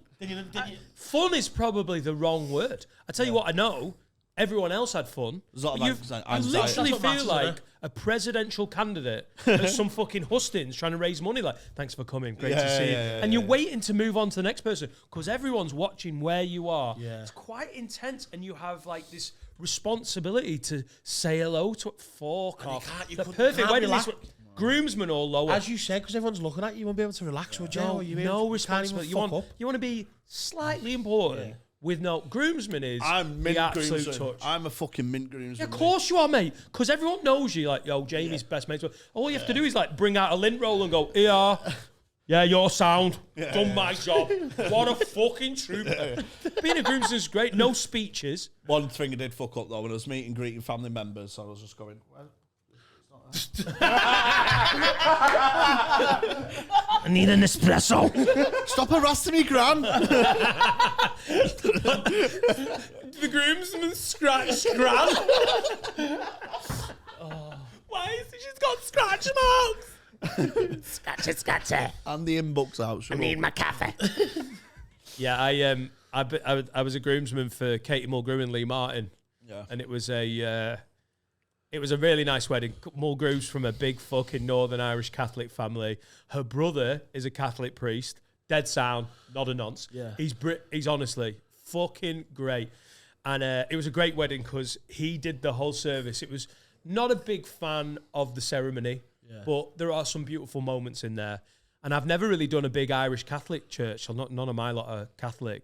Fun is probably the wrong word. I tell you what, I know. Everyone else had fun. You literally feel like a presidential candidate at some fucking hustings trying to raise money. Like, thanks for coming, great to see you. And you're waiting to move on to the next person because everyone's watching where you are. Yeah. It's quite intense, and you have like this responsibility to say hello to fuck off. The perfect wedding. Groomsmen all lower. As you said, because everyone's looking at you, you won't be able to relax, would you? No responsibility. You want to be slightly important. Yeah. With no groomsman is the absolute touch. I'm a fucking mint groomsman. Yeah, of course you are, mate. Because everyone knows you. Like, yo, Jamie's best mate. All you have to do is like bring out a lint roll and go, here. Yeah, your sound. Done my job. What a fucking trooper. Being a groomsman is great. No speeches. One thing I did fuck up though when I was meeting greeting family members, I was just going, well, I need an espresso. Stop harassing me, Gran. The groomsman scratch Gran. Why is she's got scratch marks? Scratch it. And the inbox out. I need my coffee. Yeah, I was a groomsman for Katie Mulgrew and Lee Martin. Yeah, and it was a really nice wedding. Mulgrew's from a big fucking Northern Irish Catholic family. Her brother is a Catholic priest. Dead sound, not a nonce. Yeah. He's honestly fucking great. And it was a great wedding because he did the whole service. It was not a big fan of the ceremony, but there are some beautiful moments in there. And I've never really done a big Irish Catholic church. So none of my lot are Catholic.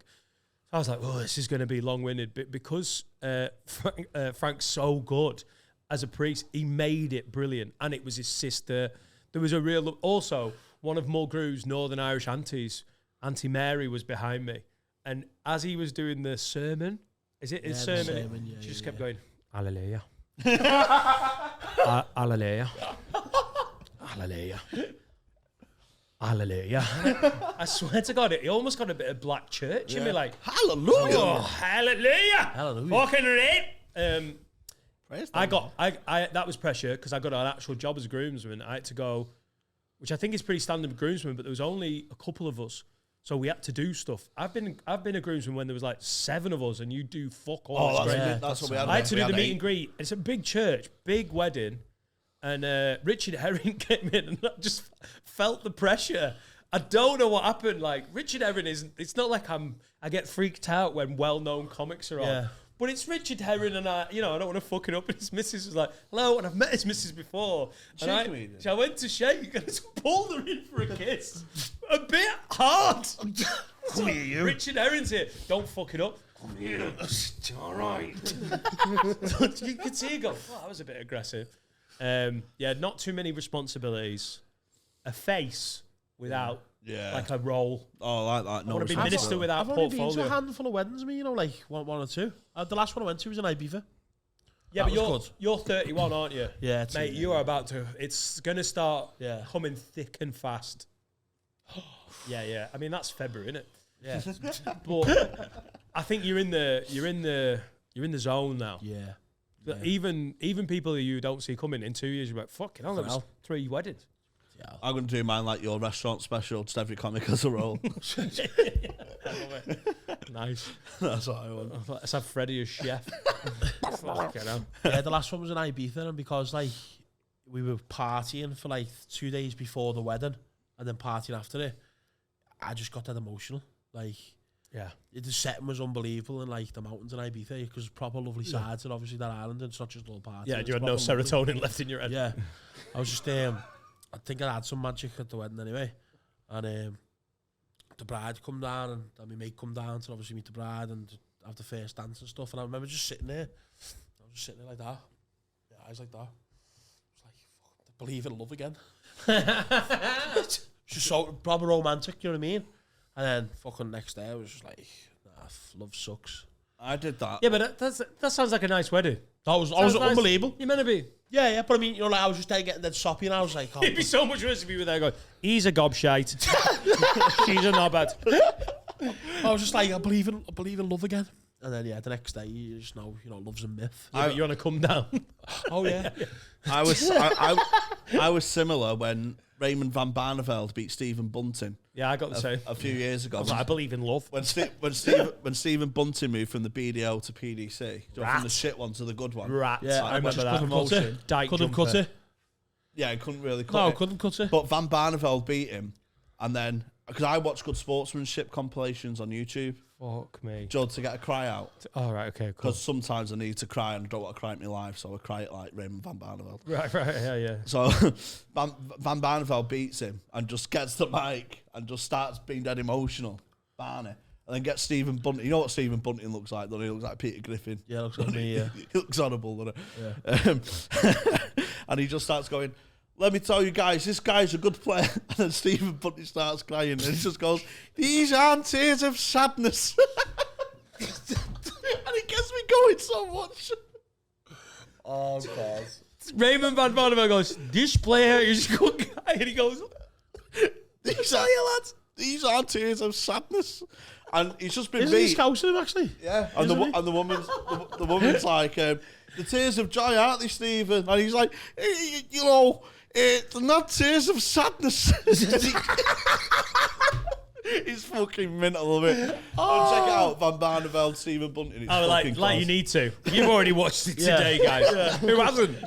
So I was like, oh, this is going to be long-winded. But because Frank's so good as a priest, he made it brilliant. And it was his sister. There was a real... Also, one of Mulgrew's Northern Irish aunties Auntie Mary was behind me. And as he was doing the sermon, is it his sermon? She just kept going, hallelujah. Hallelujah. Hallelujah. Hallelujah. I swear to God, it almost got a bit of black church in me, like, Hallelujah. oh, hallelujah. Hallelujah. Fucking right. Praise I God. got that was pressure because I got an actual job as a groomsman. I had to go, which I think is pretty standard groomsman, but there was only a couple of us, so we had to do stuff. I've been a groomsman when there was like 7 of us, and you do fuck all. Oh, It's that's, great. that's what we had. I had to We do the had meet 8. and greet. It's a big church, big wedding, and Richard Herring came in, and I just felt the pressure. I don't know what happened. Like Richard Herring isn't. It's not like I get freaked out when well-known comics are on. Yeah. But it's Richard Herring, and I don't want to fuck it up. And his missus was like, "Hello," and I've met his missus before. And I went to shake, and I just pulled her in for a kiss. A bit hard. Come here, you. Richard Herring's here. Don't fuck it up. Come here. It's all right. You could see her go, oh, that was a bit aggressive. Not too many responsibilities. A face without like a role. Oh, I like that. No, I want to be minister without I've only been portfolio. to a handful of weddings, like one or two. The last one I went to was in Ibiza. Yeah, That but was good. you're 31, aren't you? Yeah, mate, you are about to. It's going to start coming thick and fast. Yeah. I mean, that's February, isn't it? Yeah. But I think you're in the zone now. Yeah. But even people that you don't see coming in 2 years, you're like, fucking hell, that was 3 weddings. Yeah. I'm going to do mine like your restaurant special. Just every comic has a role. I love it. Nice. That's what I want. Let's have Freddie as chef. Fucking hell. Yeah, the last one was in Ibiza, and because like we were partying for like 2 days before the wedding, and then partying after it, I just got that emotional. Like, yeah, the setting was unbelievable, and like the mountains in Ibiza, because proper lovely sides, and obviously that island, and it's not just a little party. Yeah, it's you had no proper lovely. serotonin left in your head. Yeah, I was just I think I had some magic at the wedding anyway, and the bride come down, and my mate come down to obviously meet the bride and have the first dance and stuff, and I remember just sitting there. I was just sitting there like that, eyes like that. I was like, fuck, believe in love again. Just so proper romantic, you know what I mean? And then fucking next day I was just like, nah, love sucks. I did that. Yeah, but that sounds like a nice wedding. That was Sounds nice. unbelievable. You're meant to be. Yeah, but I mean, like, I was just there getting dead soppy, and I was like, oh, It'd be so much worse if you were there going, he's a gobshite. She's a knobhead. I was just like, I believe in love again. And then the next day you just know, love's a myth. Yeah, but you want to come down. Oh yeah. I was similar when Raymond van Barneveld beat Stephen Bunting. Yeah, I got the same. A few years ago. I believe in love. When Stephen Bunting moved from the BDO to PDC, from the shit one to the good one. Rat. Yeah, I remember that. couldn't cut it. Dyke Couldn't jumper. cut it. Yeah, he couldn't really cut No, it. couldn't cut it. But Van Barneveld beat him, and then because I watch good sportsmanship compilations on YouTube, Fuck me. Jud, to get a cry out. All right, okay, cool. Because sometimes I need to cry and I don't want to cry at my life, so I cry it like Raymond van Barneveld. Right, yeah. So Van Barneveld beats him and just gets the mic and just starts being dead emotional. Barney. And then gets Stephen Bunting. You know what Stephen Bunting looks like, doesn't he? He looks like Peter Griffin. Yeah, looks like me, yeah. He looks horrible, doesn't he? Yeah. And he just starts going, let me tell you guys, this guy's a good player. And then Stephen Bunting starts crying and he just goes, these aren't tears of sadness. And it gets me going so much. Oh, God. Raymond van Barneveld goes, this player is a good guy. And he goes, These aren't tears of sadness. And he's just been Isn't he beat. scouting him, actually? Yeah, and the woman's like, the tears of joy, aren't they, Stephen? And he's like, they're not tears of sadness. He's fucking mental of it. Oh. Check it out, Van Barneveld, Stephen Bunting. It's like you need to. You've already watched it today, guys. Who hasn't?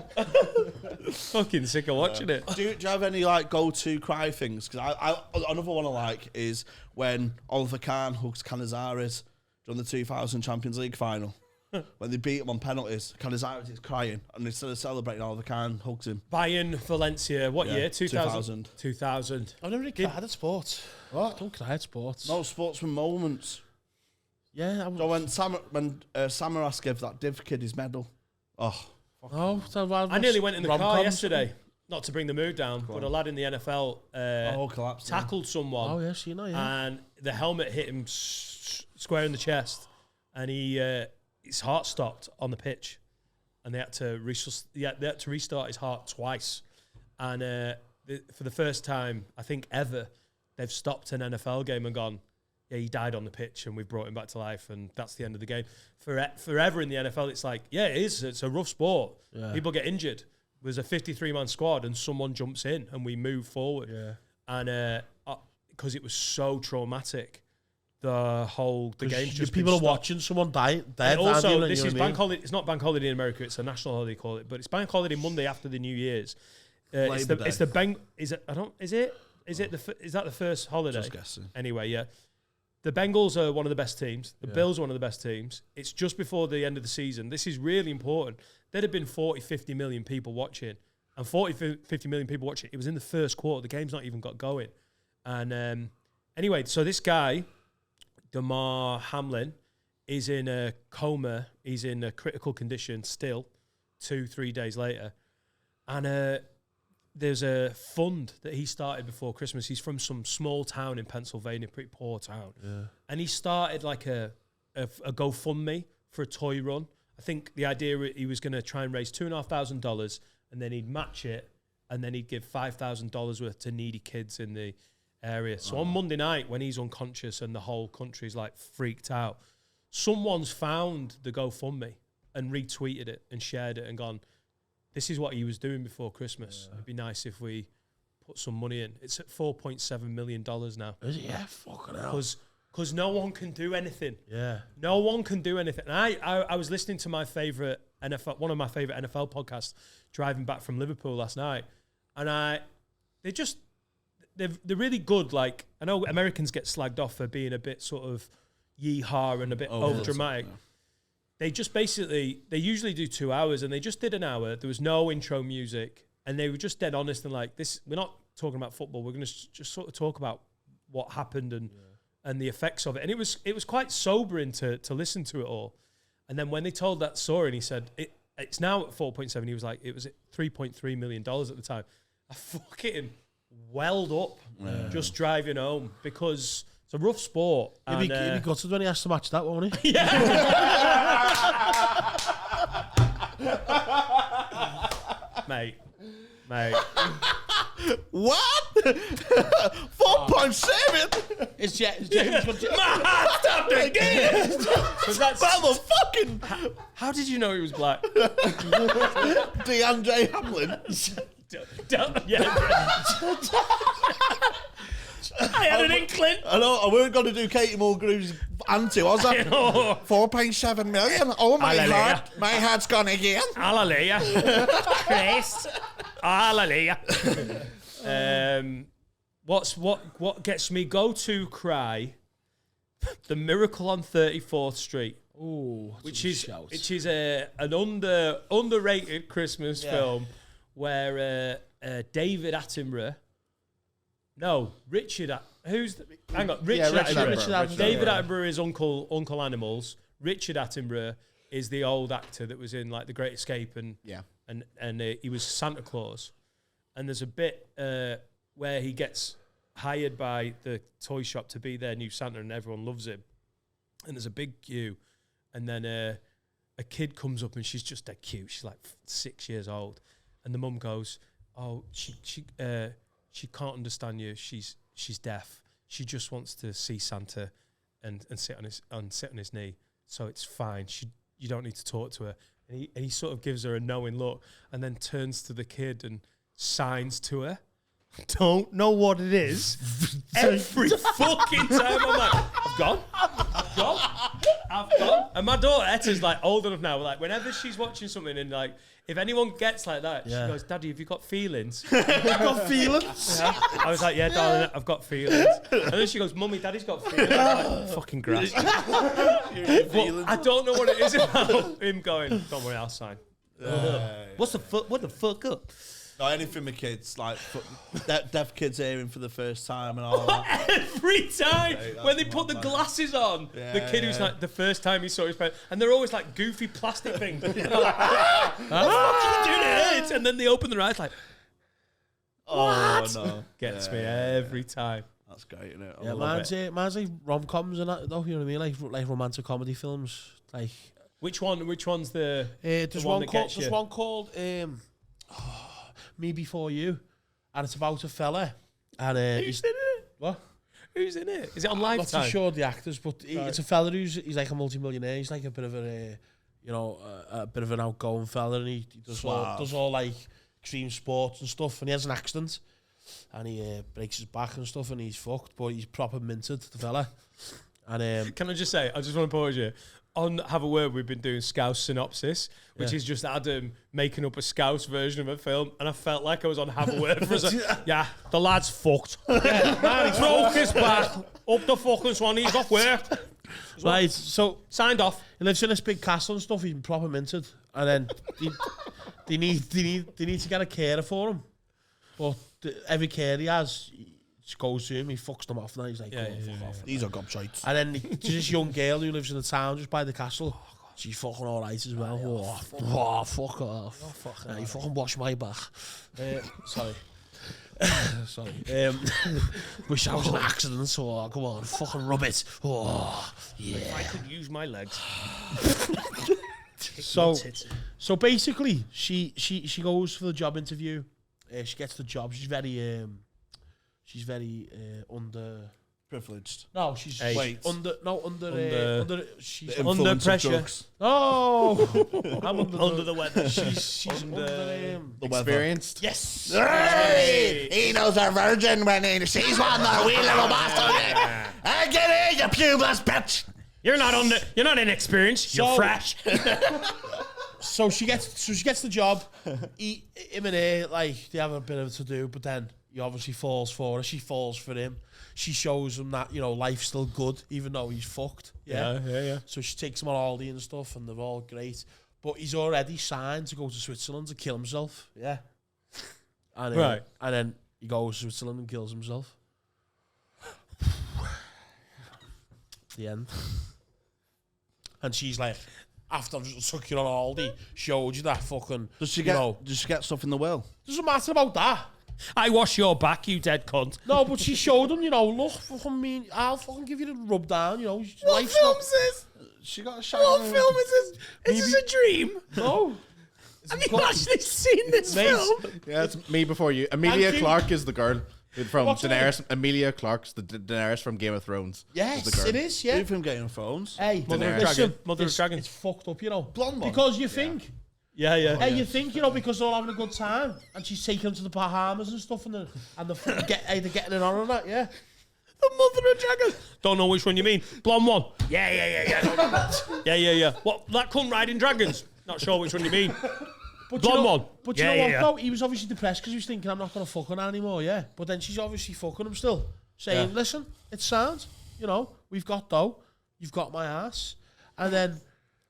Fucking sick of watching it. Do you have any like go-to cry things? Because another one I like is when Oliver Kahn hugs Canizares during the 2000 Champions League final. When they beat him on penalties, Canizares is crying, and instead of celebrating, Oliver Kahn hugs him. Bayern, Valencia, what year? 2000. 2000. I've never really cried at sports. What? I don't cry at sports. No sportsman moments. Yeah. So when Samaras gave that div kid his medal. Oh. Oh, I nearly went in the car yesterday. not to bring the mood down, but a lad in the NFL collapsed. tackled someone. Oh, yes, you know, yeah. And the helmet hit him square in the chest, and his heart stopped on the pitch, and they had to restart his heart twice. And for the first time, I think ever, they've stopped an NFL game and gone, yeah, he died on the pitch, and we've brought him back to life, and that's the end of the game. Forever in the NFL, it's like, yeah, it is. It's a rough sport. Yeah. People get injured. There's a 53-man squad, and someone jumps in, and we move forward. Yeah. And because it was so traumatic, the game's just people are watching someone die. And also, this is bank holiday. It's not bank holiday in America. It's a national holiday, call it, but it's bank holiday Monday after the New Year's. Is that the first holiday? Just guessing. Anyway, yeah. The Bengals are one of the best teams. The Bills are one of the best teams. It's just before the end of the season. This is really important. There'd have been 40, 50 million people watching. And 40, 50 million people watching. It was in the first quarter. The game's not even got going. And anyway, so this guy, Damar Hamlin, is in a coma. He's in a critical condition still, 2-3 days later. And there's a fund that he started before Christmas. He's from some small town in Pennsylvania, pretty poor town. Yeah. And he started like a GoFundMe for a toy run. I think the idea he was going to try and raise $2,500, and then he'd match it, and then he'd give $5,000 worth to needy kids in the area. So on Monday night, when he's unconscious and the whole country's like freaked out, someone's found the GoFundMe and retweeted it and shared it and gone, this is what he was doing before Christmas. Yeah. It'd be nice if we put some money in. It's at $4.7 million now. Is it? Yeah, fucking hell. Because no one can do anything. Yeah. No one can do anything. And I was listening to my favourite NFL, one of my favourite NFL podcasts, driving back from Liverpool last night. And they're really good. Like, I know Americans get slagged off for being a bit sort of yee-haw and a bit over-dramatic. Yeah. They usually do 2 hours, and they just did an hour. There was no intro music, and they were just dead honest and like, this, we're not talking about football. We're going to just sort of talk about what happened and the effects of it. And it was quite sobering to listen to it all. And then when they told that story, and he said, it's now at 4.7, he was like, it was at $3.3 million at the time. I fucking welled up just driving home, because it's a rough sport. He'd be gutted when he has to match that, won't he? Yeah. Mate. What? 4.7? It's James. My heart stopped again. Motherfucking. How did you know he was black? DeAndre Hamlin. I had an inkling. I know. I weren't going to do Katie Mulgrew's auntie, was I? 4.7 million. Oh my God, my heart's gone again. Hallelujah. Christ. Hallelujah. What gets me go to cry? The Miracle on 34th Street. Ooh, which is an underrated Christmas film where David Attenborough. No, Richard. Hang on, Richard Attenborough. David Attenborough is Uncle Animals. Richard Attenborough is the old actor that was in like The Great Escape and he was Santa Claus. And there's a bit where he gets hired by the toy shop to be their new Santa, and everyone loves him. And there's a big queue, and then a kid comes up, and she's just that cute. She's like 6 years old, and the mum goes, "Oh, she can't understand you. She's deaf. She just wants to see Santa, and sit on his knee. So it's fine. You don't need to talk to her." And he sort of gives her a knowing look, and then turns to the kid and signs to her. Don't know what it is. Every fucking time I'm like, I've gone. And my daughter Etta's like old enough now. Like whenever she's watching something and like, if anyone gets like that, she goes, "Daddy, have you got feelings?" You've got feelings? Yeah. I was like, "Yeah, darling, I've got feelings." And then she goes, "Mummy, Daddy's got feelings." I'm like, fucking grass. I don't know what it is about him going, "Don't worry, I'll sign." What the fuck up? No, anything with kids, like deaf kids hearing for the first time and all that. Every time when they put the glasses on, the kid who's like the first time he saw his parents, and they're always like goofy plastic things. Like, what the fuck are you doing it? And then they open their eyes like, What? No. Gets me every time. That's great, isn't it? Yeah, mine's like rom-coms and that, though, you know what I mean? Like romantic comedy films. Like, Which one's the there's one one that called, gets you? there's one called Me Before You, and it's about a fella. And Who's in it? what? Who's in it? Is it on I'm not Lifetime? too sure the actors, but it's a fella he's like a multi-millionaire. He's like a bit of a bit of an outgoing fella, and he does all like extreme sports and stuff. And he has an accident, and he breaks his back and stuff, and he's fucked. But he's proper minted, the fella. And Can I just say, I just want to pause you. On Have a Word, we've been doing Scouse Synopsis, which is just Adam making up a Scouse version of a film, and I felt like I was on Have a Word for a second. Yeah, the lad's fucked. He broke his back up the fucking swan. He's off work. right, so Signed off. he lives in this big castle and stuff. He's proper minted, and then they need to get a carer for him. But every care he has, he just goes to him. He fucks them off, and he's like, fuck off. These are gobshites. And then there's this young girl who lives in the town just by the castle. She's fucking alright as well. Fuck off. You fucking wash my back. Sorry. Sorry. Wish I was an accident, so come on, fucking rub it. Oh, yeah. If I could use my legs. So basically, she goes for the job interview. She gets the job. She's very under. Privileged. No, she's Wait. under she's The Under influence of pressure. drugs. Oh, I'm Under the weather. she's under The weather. Experienced. yes. Hey, he knows a virgin when he sees one, the wee little bastard. I get it, you pubeless bitch. You're not inexperienced. You're So- fresh. So she gets the job. Him and her, like, they have a bit of to do, but then he obviously falls for her. She falls for him. She shows him that, you know, life's still good, even though he's fucked. Yeah. So she takes him on holiday and stuff, and they're all great. But he's already signed to go to Switzerland to kill himself. Yeah. And, Right. And then he goes to Switzerland and kills himself. The end. And she's like, after I've just took you on holiday, showed you that fucking... Does she get stuff in the will? Doesn't matter about that. I wash your back, you dead cunt. No, but she showed him, you know, look, fucking mean, I'll fucking give you the rub down, you know. What film is this? She got a shot. What film is this? Is this a dream? No. Have you actually seen this film? Yeah, it's Me Before You. Amelia Thank you. Clark is the girl from What's her Daenerys. Amelia Clark's the Daenerys from Game of Thrones. Yes, is the girl. it is, yeah. Leave him getting phones. Hey, Mother of listen, Dragon. Mother of it's- Dragon. It's fucked up, you know. Blonde one? Because you think... Yeah. Hey, you think, you know, because they're all having a good time, and she's taking them to the Bahamas and stuff, and they're they're getting it on and that, yeah. The Mother of Dragon. Don't know which one you mean. Blonde one. Yeah. What? That cunt riding dragons. Not sure which one you mean. But Blonde you know, one. But you Yeah, know yeah, what, yeah. though? He was obviously depressed because he was thinking, I'm not going to fuck her anymore, yeah. But then she's obviously fucking him still, saying, listen, it's sound, you know, we've got dough, you've got my ass. And then...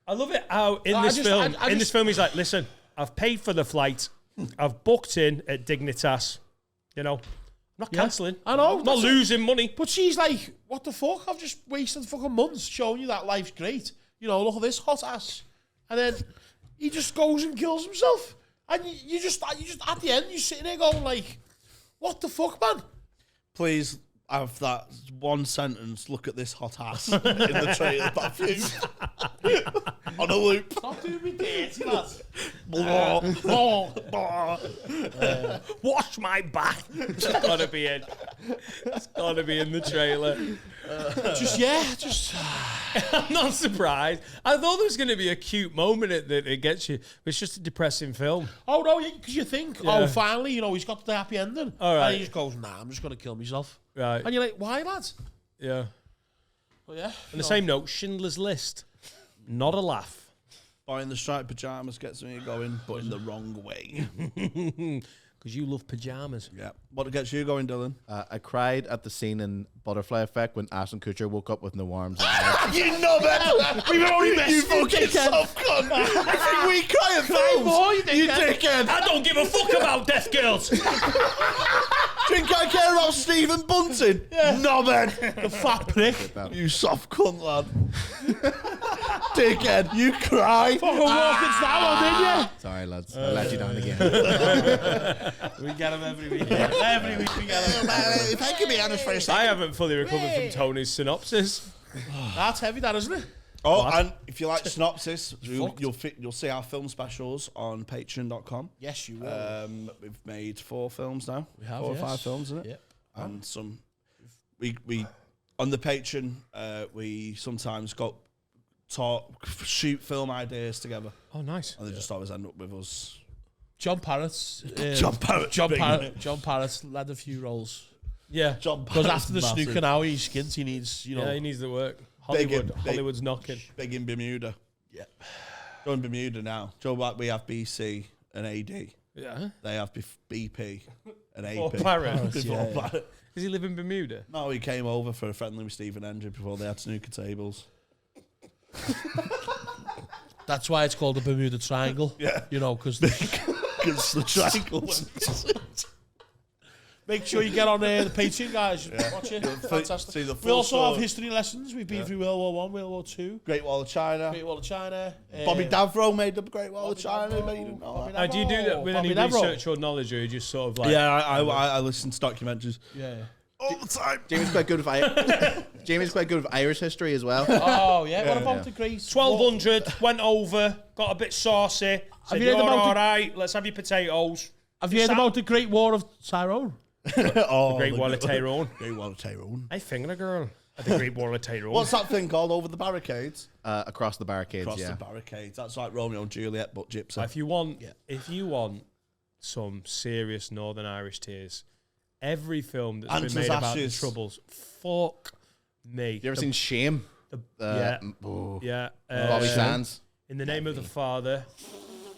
I love it how in I this just- film, I in just- this film, he's like, listen, I've paid for the flight, I've booked in at Dignitas, you know, I'm not cancelling. I know, I'm not that's it. losing money. But she's like, what the fuck? I've just wasted fucking months showing you that life's great. You know, look at this hot ass. And then he just goes and kills himself. And you just at the end, you're sitting there going like, what the fuck, man? Please have that one sentence. Look at this hot ass in the trailer bathroom on a loop. Stop doing me dirty, lad. Wash my back. It's gotta be in. It's gotta be in the trailer. Just I'm not surprised. I thought there was going to be a cute moment that it gets you. It's just a depressing film. oh no, because you think, oh, finally, you know, he's got the happy ending. All right. And he just goes, nah, I'm just going to kill myself. Right. And you're like, why, lad? Yeah. Well, yeah. On the same note, Schindler's List. Not a laugh. Buying the striped pajamas gets me going, but in the wrong way. Because you love pajamas. Yeah. What gets you going, Dylan? I cried at the scene in Butterfly Effect when Ashton Kutcher woke up with no arms. You know that. We were only messing. You fucking soft cunt. You think we cry at films? more, you You dickhead. I don't give a fuck about Death Girls. Think I care about Stephen Bunting? No, man. The fat prick. You soft cunt, lad. Dickhead, you cry. Fucking walk into that one, didn't Sorry, lads. I let you down again. you? We get him every week. Every week we get him. If I could be honest for a I second. haven't fully recovered from Tony's synopsis. That's heavy, that, isn't it? Oh, and if you like synopsis, you'll see our film specials on patreon.com. Yes, you will. We've made 4 films now. We have, 4 or yes. 5 films, isn't it? Yep. And some. We on the Patreon, we sometimes shoot film ideas together, Oh, nice. and they just always end up with us. John Parrott's. John Parrott led a few roles. Yeah. John Because Parrott's after the massive. snooker now, he's skint. He needs, you know. Yeah, he needs the work. Big Hollywood's knocking. Big in Bermuda. Yeah. You're in Bermuda now. Joe, like we have BC and AD. Yeah. They have BP and AP. Or Barrett. Before Yeah, yeah. Barrett. Does he live in Bermuda? No, he came over for a friendly with Stephen Hendry before they had snooker tables. That's why it's called the Bermuda Triangle. Yeah. You know, because Because the triangle went. make sure you get on the Patreon, guys. Watch it. Fantastic. See the We full also have story. history lessons. We've been through World War One, World War Two, Great Wall of China. Great Wall of China. Bobby Davro made the Great Wall of Bobby China. Davro, But you didn't know Bobby that. Do you do that with any Bobby Davro. research or knowledge, or you just sort of like... Yeah, I listen to documentaries Yeah. all the time. Jamie's quite good with Jamie's quite good with Irish history as well. Oh yeah. What about the great 1200, went over, got a bit saucy. Said, you heard you're about all the- right, let's have your potatoes. Have you heard about the Great War of Tyrone? Oh, Great Wall of Tyrone. Great Wall of Tyrone. I finger a girl at the Great Wall of Tyrone. What's that thing called? Over the barricades? Across the barricades, Across yeah. the barricades. That's like Romeo and Juliet, but gypsy. If you want some serious Northern Irish tears, every film that's Antlers, been made about the Ashes. Troubles, fuck me. You ever seen Shame? Yeah. Oh. Yeah. Bobby Sands. In the Name of the Father.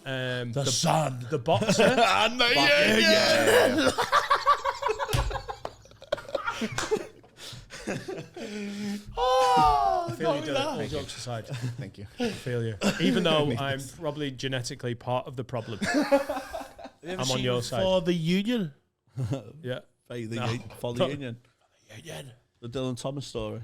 The Sun. The Boxer. And the Union! Oh, I feel you do it. All jokes aside. Thank you. I feel you. Even though I'm probably genetically part of the problem. I'm on your side. For the Union. Yeah. For the Union. Union. The Dylan Thomas story.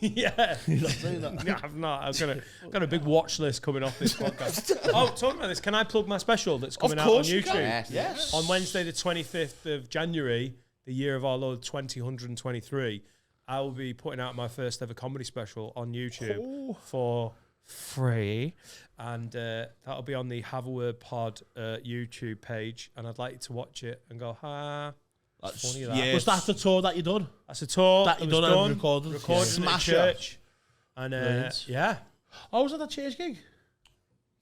Yeah. No, I've not. I've got a big watch list coming off this podcast. Oh, talking about this, can I plug my special that's coming out on course you YouTube? can. Yes. On Wednesday, the 25th of January, the year of our Lord 2023, I will be putting out my first ever comedy special on YouTube for free. And that'll be on the Have a Word Pod YouTube page. And I'd like you to watch it and go, that's funny, that. Yes. Was that the tour that you done? That's a tour That you was done and recorded? Recorded in a Smash church. And Brilliant. yeah. Oh, was that church gig?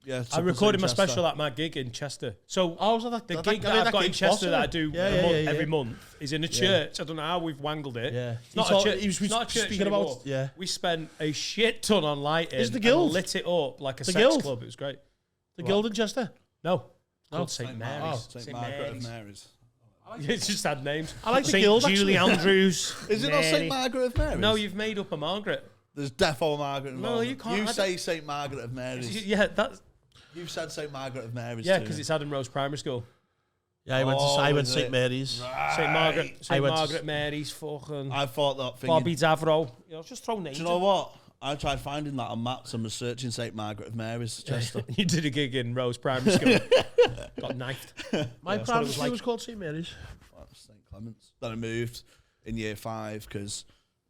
Yeah, I recorded my special at my gig in Chester. So Oh, was that the gig that I've got in Chester that I do every month. month is in a church. I don't know how we've wangled it. Yeah. It's not a church. He was It's not a church speaking anymore. about. Yeah. We spent a shit ton on lighting. Is the Guild? And lit it up like a The sex Guild? club. It was great. The Guild in Chester. No. Called St. Mary's. Oh, St. Margaret of Mary's. It's just had names. I like the St. Guild, Julie actually. Andrews. Is it not Mary. St. Margaret of Mary's? No, you've made up a Margaret. There's defo Margaret involved. No, you can't. You say St. Margaret of Mary's. Yeah, that's You've said St. Margaret of Mary's. because it's Adam Rose Primary School. Yeah, I went to is St it? Mary's. St. Margaret. I St. went to- Margaret Mary's. Fucking I thought that thing. Bobby Davro. You know, just throw names. Do you know what? I tried finding that on maps and was searching St. Margaret of Mary's, Chester. You did a gig in Rose Primary School. Got knifed. My that's what it primary was school like. was called St Mary's. St. Clement's. Then I moved in year 5 because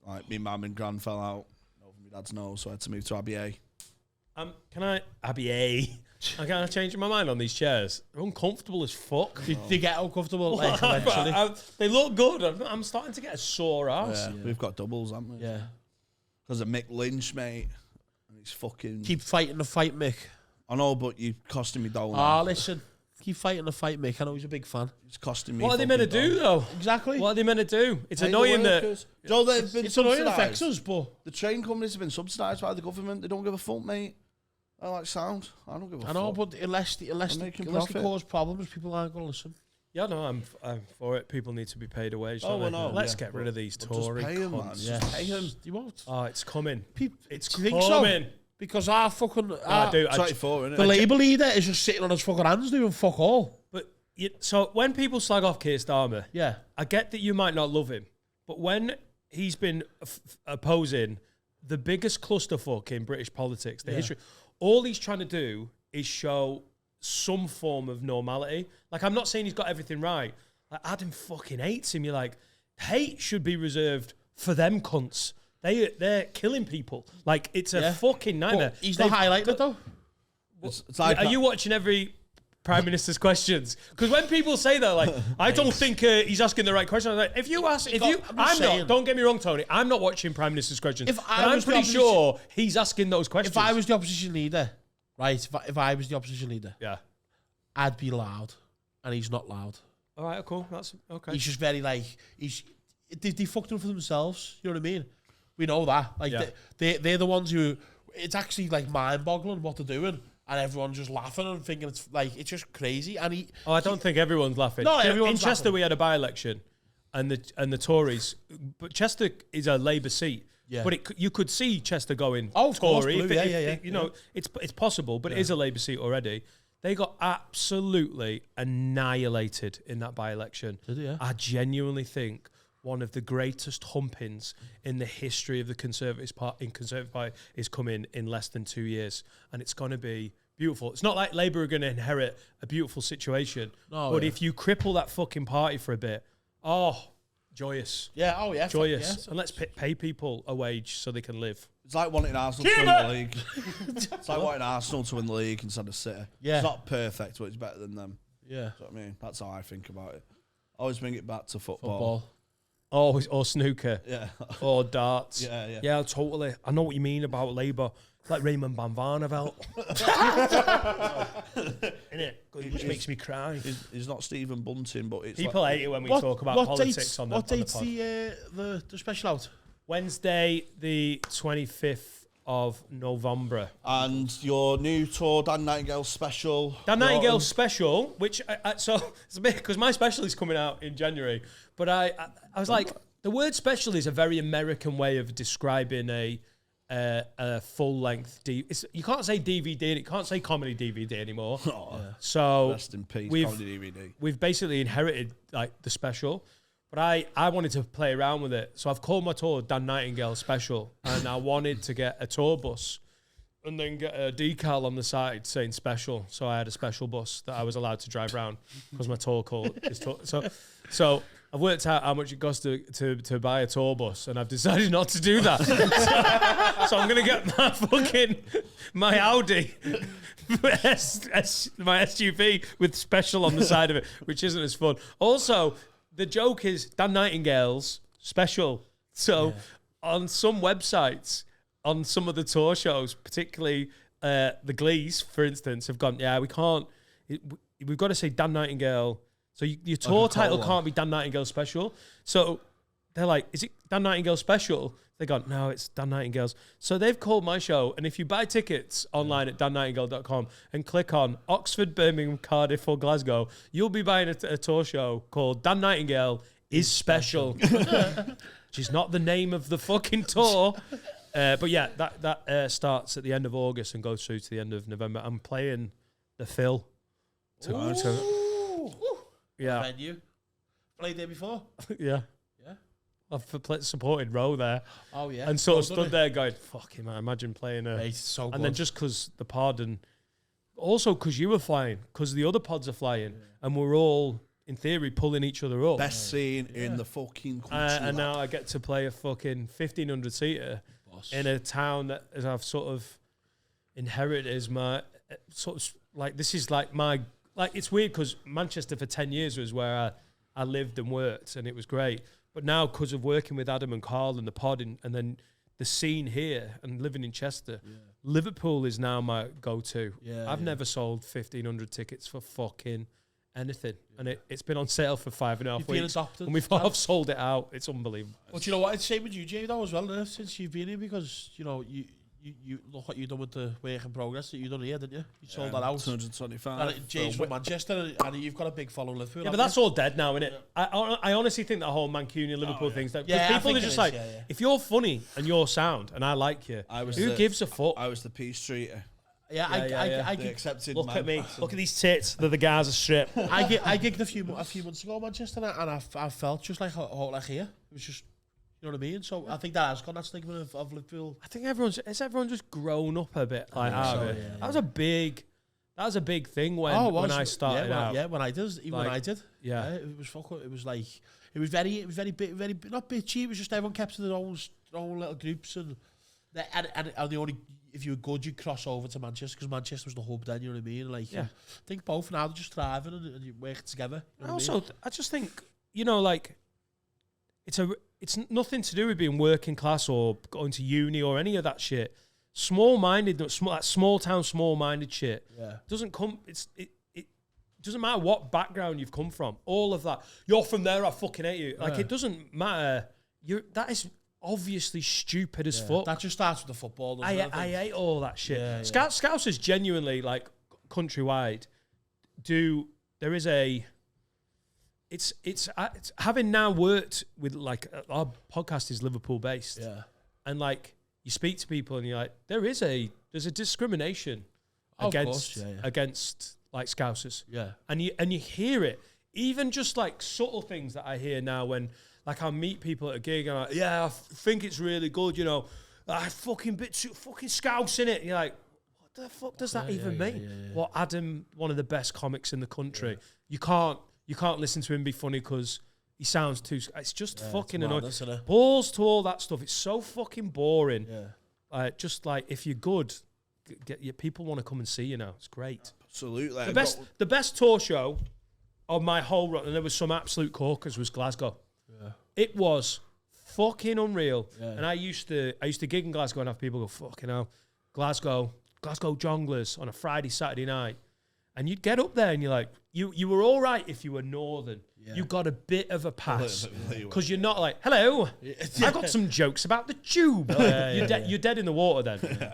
like me mum and gran fell out over my dad's nose, so I had to move to Abbey A. Can I? Abbey A. I can't change my mind on these chairs. They're uncomfortable as fuck. They get uncomfortable like, eventually. They look good. I'm starting to get a sore ass. Yeah, we've got doubles, haven't we? Yeah. Because of Mick Lynch, mate. And he's fucking. Keep fighting the fight, Mick. I know, but you're costing me dough. Ah, now. listen. Keep fighting the fight, Mick. I know he's a big fan. It's costing me. What are they meant to fucking do dough. though? Exactly. What are they meant to do? It's Pay the annoying that. workers. Joe, they've been It's annoying, it affects subsidised. us, but The train companies have been subsidised by the government. They don't give a fuck, mate. I like sound. I don't give a fuck. I know, but unless they making cause profit. problems, people aren't going to listen. Yeah, no, I'm for it. People need to be paid a wage. Oh, don't I they? know, Let's yeah. get rid of these But just Tory pay 'em, man. cunts. Just pay 'em. You won't. Oh, it's coming. It's Do you think so? coming. Because our fucking I do. 24, innit? the Labour leader is just sitting on his fucking hands doing fuck all. But so when people slag off Keir Starmer, Yeah. I get that you might not love him, but when he's been opposing the biggest clusterfuck in British politics, the history. All he's trying to do is show some form of normality. Like, I'm not saying he's got everything right. Like, Adam fucking hates him. You're like, hate should be reserved for them cunts. They're killing people. Like, it's a fucking nightmare. But he's not highlighting it, though. It's like Are you watching every Prime Minister's questions? Because when people say that, like, I don't think he's asking the right question. I'm like, don't get me wrong, Tony, I'm not watching Prime Minister's questions. I'm pretty sure he's asking those questions. If I was the opposition leader, right? If I was the opposition leader, I'd be loud, and he's not loud. All right, cool. That's okay. He's just very like they fucked up for themselves. You know what I mean? We know that. Like they're the ones who. It's actually like mind-boggling what they're doing, and everyone's just laughing and thinking it's just crazy. And I don't think everyone's laughing. No, everyone's in Chester laughing. we had a by-election, and the Tories. But Chester is a Labour seat. Yeah. But you could see Chester going Tory. You know, it's possible, but it is a Labour seat already. They got absolutely annihilated in that by-election. Did they? Yeah. I genuinely think one of the greatest humpings in the history of the Conservative Party is coming in less than 2 years, and it's going to be beautiful. It's not like Labour are going to inherit a beautiful situation, but if you cripple that fucking party for a bit, joyous. Yeah, joyous. Yeah. And let's pay people a wage so they can live. It's like wanting Arsenal to win the league. It's like wanting Arsenal to win the league instead of City. Yeah. It's not perfect, but it's better than them. Yeah. That's what I mean. That's how I think about it. Always bring it back to football. Or snooker. Yeah. Or darts. Yeah. Yeah, totally. I know what you mean about Labour. Like Raymond Van Barneveld. Innit? It just makes me cry. He's not Stephen Bunting, but it's people hate it when we talk about politics on the pod. What date's the special out? Wednesday, the 25th of November. And your new tour, Dan Nightingale special. Dan Nightingale special, which so it's a bit because my special is coming out in January. But I was like, the word special is a very American way of describing a full length. You can't say DVD and you can't say comedy DVD anymore. So rest in peace, comedy DVD. We've basically inherited like the special. But I wanted to play around with it. So I've called my tour Dan Nightingale Special. And I wanted to get a tour bus and then get a decal on the side saying special. So I had a special bus that I was allowed to drive around because my tour call is tour. So I've worked out how much it costs to buy a tour bus, and I've decided not to do that. So I'm going to get my Audi, my SUV with special on the side of it, which isn't as fun. Also, the joke is Dan Nightingale's special. So on some websites, on some of the tour shows, particularly the Glees, for instance, have gone, we've got to say Dan Nightingale. So your tour title can't be Dan Nightingale Special. So they're like, is it Dan Nightingale Special? They go, no, it's Dan Nightingale's. So they've called my show, and if you buy tickets online at dannightingale.com and click on Oxford, Birmingham, Cardiff or Glasgow, you'll be buying a tour show called Dan Nightingale is Special. Which is not the name of the fucking tour. But yeah, that starts at the end of August and goes through to the end of November. I'm playing the Phil. Yeah. Venue. Played there before? Yeah. I've supported Row there. Oh, yeah. And sort of stood there going, fucking man, imagine playing a... Mate, so good. And then just because the pod and... Also because you were flying, because the other pods are flying, and we're all, in theory, pulling each other up. Best scene in the fucking country. And now I get to play a fucking 1,500-seater in a town that I've sort of inherited as my... Sort of, like, this is like my... Like, it's weird because Manchester for 10 years was where I lived and worked, and it was great. But now, because of working with Adam and Carl and the pod and then the scene here and living in Chester, Liverpool is now my go-to. I've never sold 1,500 tickets for fucking anything. And it's been on sale for 5.5 weeks. And we've half sold it out. It's unbelievable. But you know what? It's the same with you, Jay, though, as well, since you've been here, because, you know, you look what you've done with the work in progress that you've done here, didn't you? You sold that out. 225. Jay's from Manchester, and you've got a big following Liverpool. Yeah, but that's all dead now, isn't it? I honestly think that whole Mancunian Liverpool thing's dead. Because people are just like, if you're funny and you're sound and I like you, who gives a fuck? I was the peace treater. I accepted. Look at me. Look at these tits. They're the Gaza Strip. I gigged a few months ago in Manchester, and I felt just like here. It was just, You know what I mean? So I think that has got that stigma of Liverpool. I think everyone's just grown up a bit like out of it. Yeah. That was a big thing when I started out. Yeah, when I did, even Like, when I did. yeah. It was like it was very not bitchy. It was just everyone kept to their own little groups and the only if you were good you'd cross over to Manchester because Manchester was the hub then. You know what I mean? Like I think both now they're just thriving and you're working together. You know Also, I just think like it's nothing to do with being working class or going to uni or any of that shit. Small town, small-minded shit doesn't come. It doesn't matter what background you've come from. All of that. You're from there. I fucking hate you. Like it doesn't matter. That is obviously stupid as fuck. That just starts with the football. I hate all that shit. Yeah, Scousers genuinely like countrywide. There is a. It's having now worked with like our podcast is Liverpool based. Yeah, and like. You speak to people and you're like, there's a discrimination against like Scousers. Yeah. And you hear it. Even just like subtle things that I hear now when like I meet people at a gig and I'm like, I think it's really good, you know. I fucking bit too fucking Scouse in it. And you're like, what the fuck does that even mean? Yeah. Well, Adam, one of the best comics in the country. You can't listen to him be funny because he sounds too. It's just fucking annoying. Balls to all that stuff. It's so fucking boring. Yeah. Just like if you're good, people want to come and see you now. It's great. Absolutely. The best tour show of my whole run, and there was some absolute corkers, was Glasgow. Yeah. It was fucking unreal. Yeah. And I used to gig in Glasgow and have people go, fucking hell, Glasgow jonglers on a Friday, Saturday night. And you'd get up there and you're like, you were all right if you were northern. Yeah. You got a bit of a pass because you're not like, hello, I got some jokes about the tube. You're dead in the water then.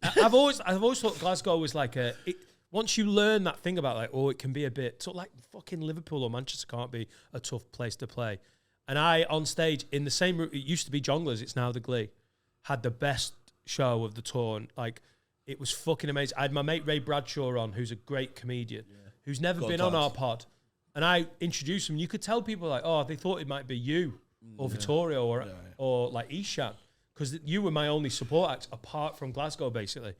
I've always thought Glasgow was like once you learn that thing about like, it can be a bit so like fucking Liverpool or Manchester can't be a tough place to play. And I on stage in the same route, it used to be Jonglers, it's now the Glee, had the best show of the tour. And like it was fucking amazing. I had my mate Ray Bradshaw on, who's a great comedian, who's never been on our pod. And I introduced him. And you could tell people like, they thought it might be you or Vittorio or like Ishan. Because you were my only support act apart from Glasgow, basically.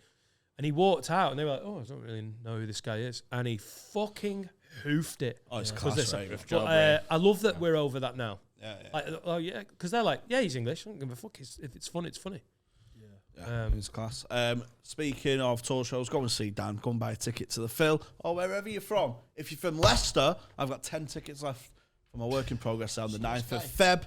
And he walked out and they were like, I don't really know who this guy is. And he fucking hoofed it. Oh, it's class, right? I love that we're over that now. Yeah. Because they're like, he's English. I don't give a fuck. If it's funny, it's funny. It's class. Speaking of tour shows, go and see Dan. Go and buy a ticket to the Phil or wherever you're from. If you're from Leicester, I've got 10 tickets left for my work in progress on the 9th of Feb.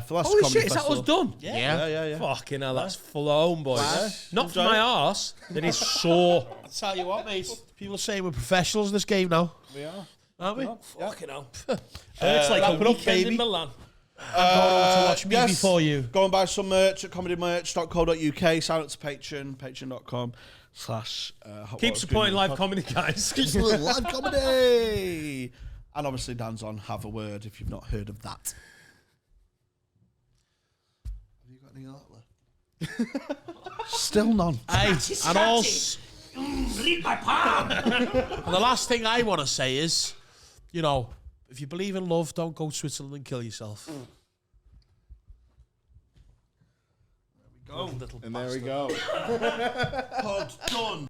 For Leicester Holy Comedy shit, is that Festival. us done? Yeah. Fucking hell, that's flown, boys. Not for my arse. It is sore. I'll tell you what, mate. People are saying we're professionals in this game now. We are. Aren't we? Fucking hell. It's like a weekend in Milan. To watch me before you. Go and buy some merch at comedymerch.co.uk. Sign up to Patreon, patreon.com/ Keep supporting live comedy, guys. Keep supporting live comedy. And obviously Dan's on Have a Word if you've not heard of that. Have you got any of that left? Still none. Hey, and also, read my palm. And the last thing I want to say is, if you believe in love, don't go to Switzerland and kill yourself. There we go. And there we go. Pod done.